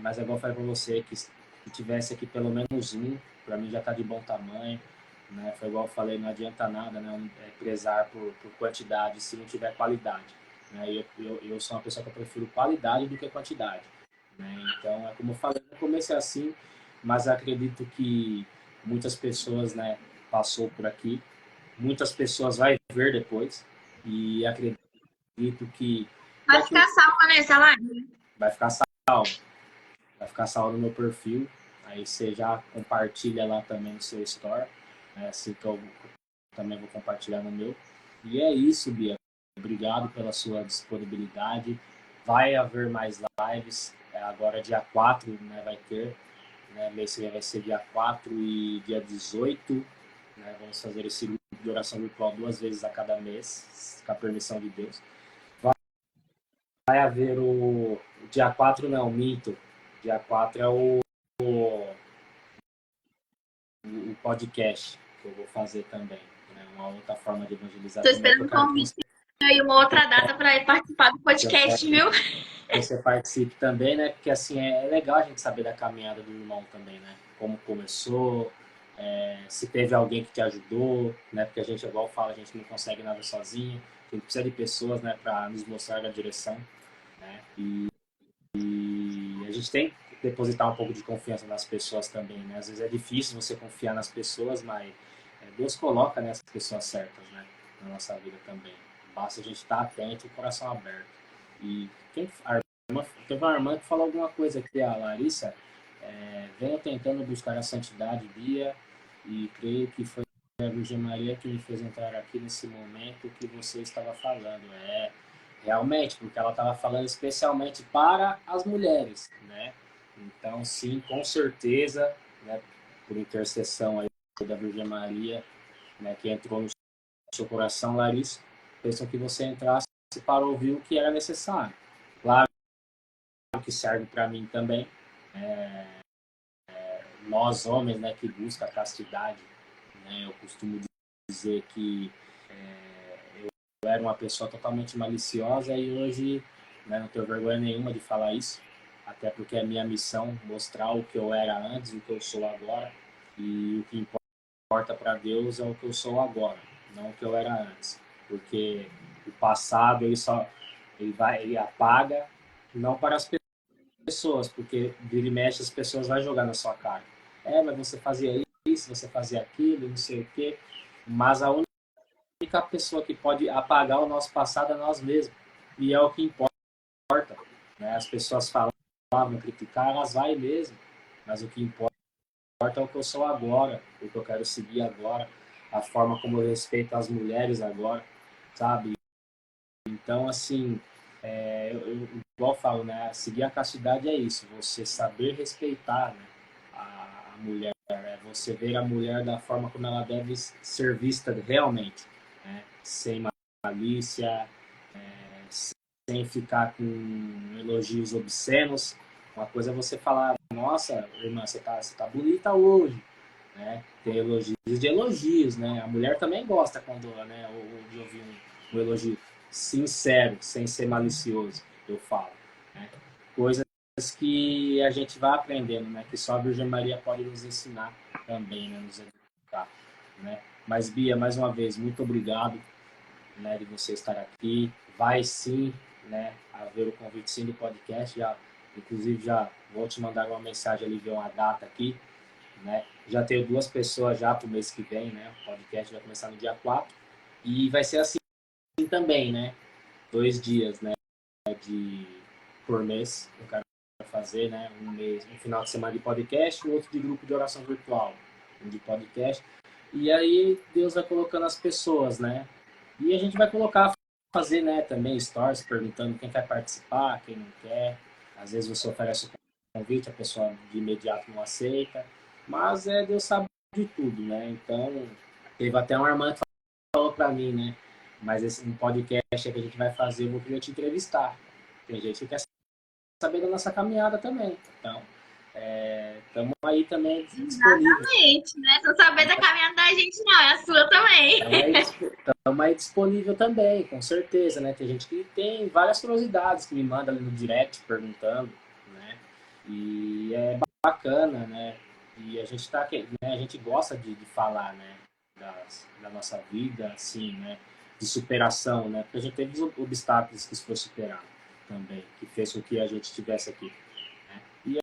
mas é igual eu falei para você, que tivesse aqui pelo menos um, para mim já está de bom tamanho, né? Foi igual eu falei, não adianta nada, né? Prezar por quantidade se não tiver qualidade, né? Eu sou uma pessoa que eu prefiro qualidade do que quantidade, né? Então, é como eu falei, no começo é assim, mas acredito que muitas pessoas, né, passou por aqui, muitas pessoas vai ver depois, e acredito que Vai daqui um ficar salva nessa live. vai ficar salvo, vai ficar salvo no meu perfil, aí você já compartilha lá também no seu store, né, assim que eu também vou compartilhar no meu. E é isso, Bia. Obrigado pela sua disponibilidade. Vai haver mais lives. Agora, dia 4, né, vai ter. Né, mês que vem vai ser dia 4 e dia 18. Né, vamos fazer esse grupo de oração virtual 2 vezes a cada mês, com a permissão de Deus. Vai haver o dia 4, não, minto. Dia 4 é o podcast que eu vou fazer também. Né, uma outra forma de evangelizar Estou também, que esperando eu o quero que convite e uma outra data para participar do podcast, você, viu? você participe também, né? Porque assim é legal a gente saber da caminhada do irmão também, né? Como começou, se teve alguém que te ajudou, né? Porque a gente, igual fala, a gente não consegue nada sozinho, a gente precisa de pessoas, né, para nos mostrar a direção, né? E a gente tem que depositar um pouco de confiança nas pessoas também, né? Às vezes é difícil você confiar nas pessoas, mas Deus coloca, né, as pessoas certas, né, na nossa vida também. Basta a gente estar atento e o coração aberto. E teve uma irmã que falou alguma coisa aqui, a Larissa, venho tentando buscar a santidade, Bia, e creio que foi a Virgem Maria que me fez entrar aqui nesse momento que você estava falando. Realmente, porque ela estava falando especialmente para as mulheres, né? Então, sim, com certeza, né, por intercessão aí da Virgem Maria, né, que entrou no seu coração, Larissa, pensam que você entrasse para ouvir o que era necessário. Claro que serve para mim também. Nós, homens, né, que buscam a castidade, né, eu costumo dizer que eu era uma pessoa totalmente maliciosa e hoje, né, não tenho vergonha nenhuma de falar isso, até porque é minha missão mostrar o que eu era antes, o que eu sou agora, e o que importa para Deus é o que eu sou agora, não o que eu era antes, porque o passado ele apaga, não para as pessoas, porque vira e mexe as pessoas vão jogar na sua cara. Mas você fazia isso, você fazia aquilo, não sei o quê, mas a única pessoa que pode apagar o nosso passado é nós mesmos. E é o que importa. Né? As pessoas falavam, criticar, elas vai mesmo. Mas o que importa é o que eu sou agora, o que eu quero seguir agora, a forma como eu respeito as mulheres agora, sabe? Então, assim, igual eu falo, né? Seguir a castidade é isso, você saber respeitar, né, a mulher, você ver a mulher da forma como ela deve ser vista realmente, né? Sem malícia, sem ficar com elogios obscenos. Uma coisa é você falar, nossa, irmã, você tá bonita hoje, né? Tem elogios de elogios, né? A mulher também gosta quando, né, de ouvir um elogio sincero, sem ser malicioso, eu falo, né? Coisas que a gente vai aprendendo, né? Que só a Virgem Maria pode nos ensinar também, né? Nos educar, né? Mas, Bia, mais uma vez, muito obrigado, né, de você estar aqui. Vai sim, né, haver o convite sim do podcast. Inclusive, já vou te mandar uma mensagem ali, ver uma data aqui, né? Já tenho 2 pessoas já para o mês que vem, né? O podcast vai começar no dia 4 e vai ser assim também, né? 2 dias, né? Por mês eu quero fazer, né? Um final de semana de podcast, o outro de grupo de oração virtual, de podcast. E aí Deus vai colocando as pessoas, né? E a gente vai fazer, né? Também stories perguntando quem quer participar, quem não quer. Às vezes você oferece o convite, a pessoa de imediato não aceita. Mas Deus sabe de tudo, né? Então, teve até uma irmã que falou para mim, né? Mas esse um podcast que a gente vai fazer, eu vou querer te entrevistar. Tem gente que quer saber da nossa caminhada também. Então, estamos aí também disponível. Exatamente, né? Tô sabendo da caminhada da gente, não, é a sua também. Estamos aí disponível também, com certeza, né? Tem gente que tem várias curiosidades que me manda ali no direct perguntando, né? E é bacana, né? E a gente tá, né? A gente gosta de falar, né? Da nossa vida, assim, né? De superação, né? Porque a gente teve obstáculos que foi superar também, que fez com que a gente estivesse aqui, né? E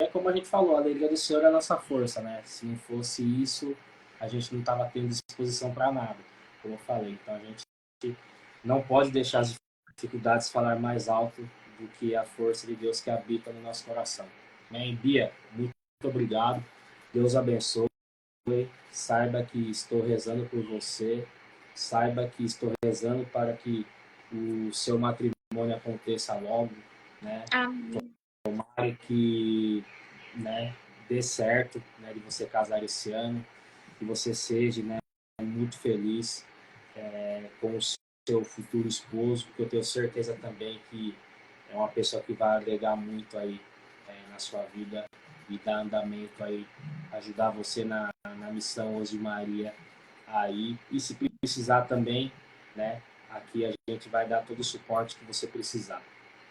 é como a gente falou, a alegria do Senhor é a nossa força, né? Se não fosse isso, a gente não estava tendo disposição para nada, como eu falei. Então a gente não pode deixar as dificuldades falar mais alto do que a força de Deus que habita no nosso coração. Né? Bia, muito obrigado. Deus abençoe. Saiba que estou rezando por você. Saiba que estou rezando para que o seu matrimônio aconteça logo, né? Amém. Tomara que, né, dê certo, né, de você casar esse ano, que você seja, né, muito feliz com o seu futuro esposo, porque eu tenho certeza também que é uma pessoa que vai agregar muito aí na sua vida e dar andamento aí, ajudar você na missão Hoje Maria aí, e se precisar também, né, aqui a gente vai dar todo o suporte que você precisar,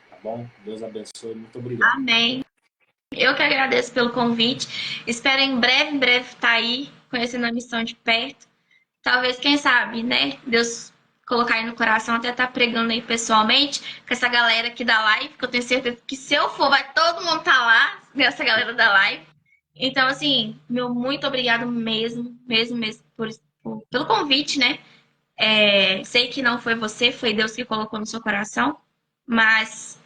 tá bom? Deus abençoe, muito obrigado. Amém. Eu que agradeço pelo convite. Espero em breve estar aí, conhecendo a missão de perto. Talvez, quem sabe, né? Deus colocar aí no coração, até estar pregando aí pessoalmente com essa galera aqui da live, que eu tenho certeza que se eu for, vai todo mundo estar lá, nessa galera da live. Então, assim, meu muito obrigado mesmo pelo convite, né? Sei que não foi você, foi Deus que colocou no seu coração, mas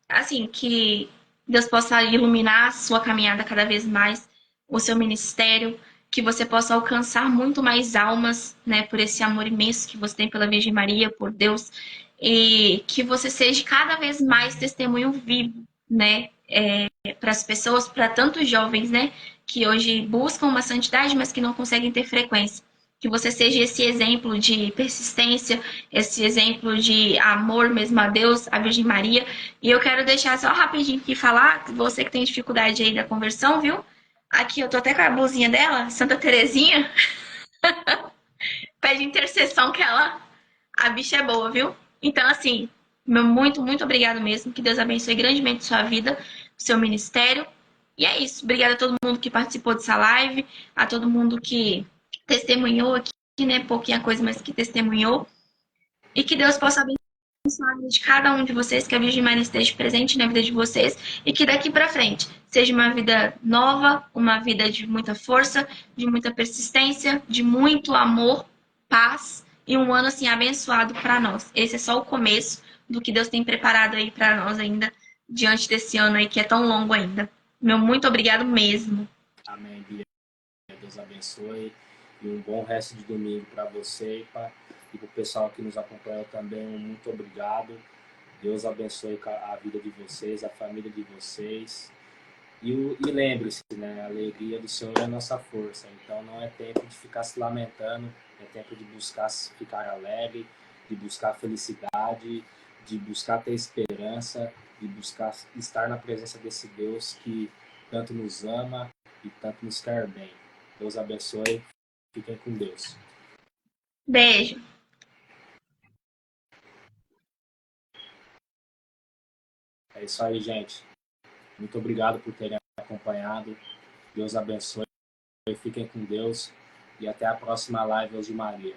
assim, que Deus possa iluminar a sua caminhada cada vez mais, o seu ministério, que você possa alcançar muito mais almas, né, por esse amor imenso que você tem pela Virgem Maria, por Deus, e que você seja cada vez mais testemunho vivo, né, para as pessoas, para tantos jovens, né, que hoje buscam uma santidade, mas que não conseguem ter frequência. Que você seja esse exemplo de persistência, esse exemplo de amor mesmo a Deus, a Virgem Maria. E eu quero deixar só rapidinho aqui falar, você que tem dificuldade aí da conversão, viu? Aqui eu tô até com a blusinha dela, Santa Terezinha, pede intercessão que a bicha é boa, viu? Então, assim, meu muito obrigado mesmo. Que Deus abençoe grandemente sua vida, seu ministério. E é isso. Obrigada a todo mundo que participou dessa live, a todo mundo que testemunhou aqui, né? Pouquinha coisa, mas que testemunhou. E que Deus possa abençoar a vida de cada um de vocês, que a Virgem Maria esteja presente na vida de vocês e que daqui para frente seja uma vida nova, uma vida de muita força, de muita persistência, de muito amor, paz e um ano assim abençoado para nós. Esse é só o começo do que Deus tem preparado aí para nós ainda diante desse ano aí que é tão longo ainda. Meu muito obrigado mesmo. Amém, Bia. Deus abençoe e um bom resto de domingo para você e para o pessoal que nos acompanhou também. Um muito obrigado. Deus abençoe a vida de vocês, a família de vocês. E lembre-se, né, a alegria do Senhor é a nossa força. Então não é tempo de ficar se lamentando, é tempo de buscar ficar alegre, de buscar felicidade, de buscar ter esperança, de buscar estar na presença desse Deus que tanto nos ama e tanto nos quer bem. Deus abençoe. Fiquem com Deus. Beijo. É isso aí, gente. Muito obrigado por terem acompanhado. Deus abençoe. Fiquem com Deus. E até a próxima live hoje, Maria.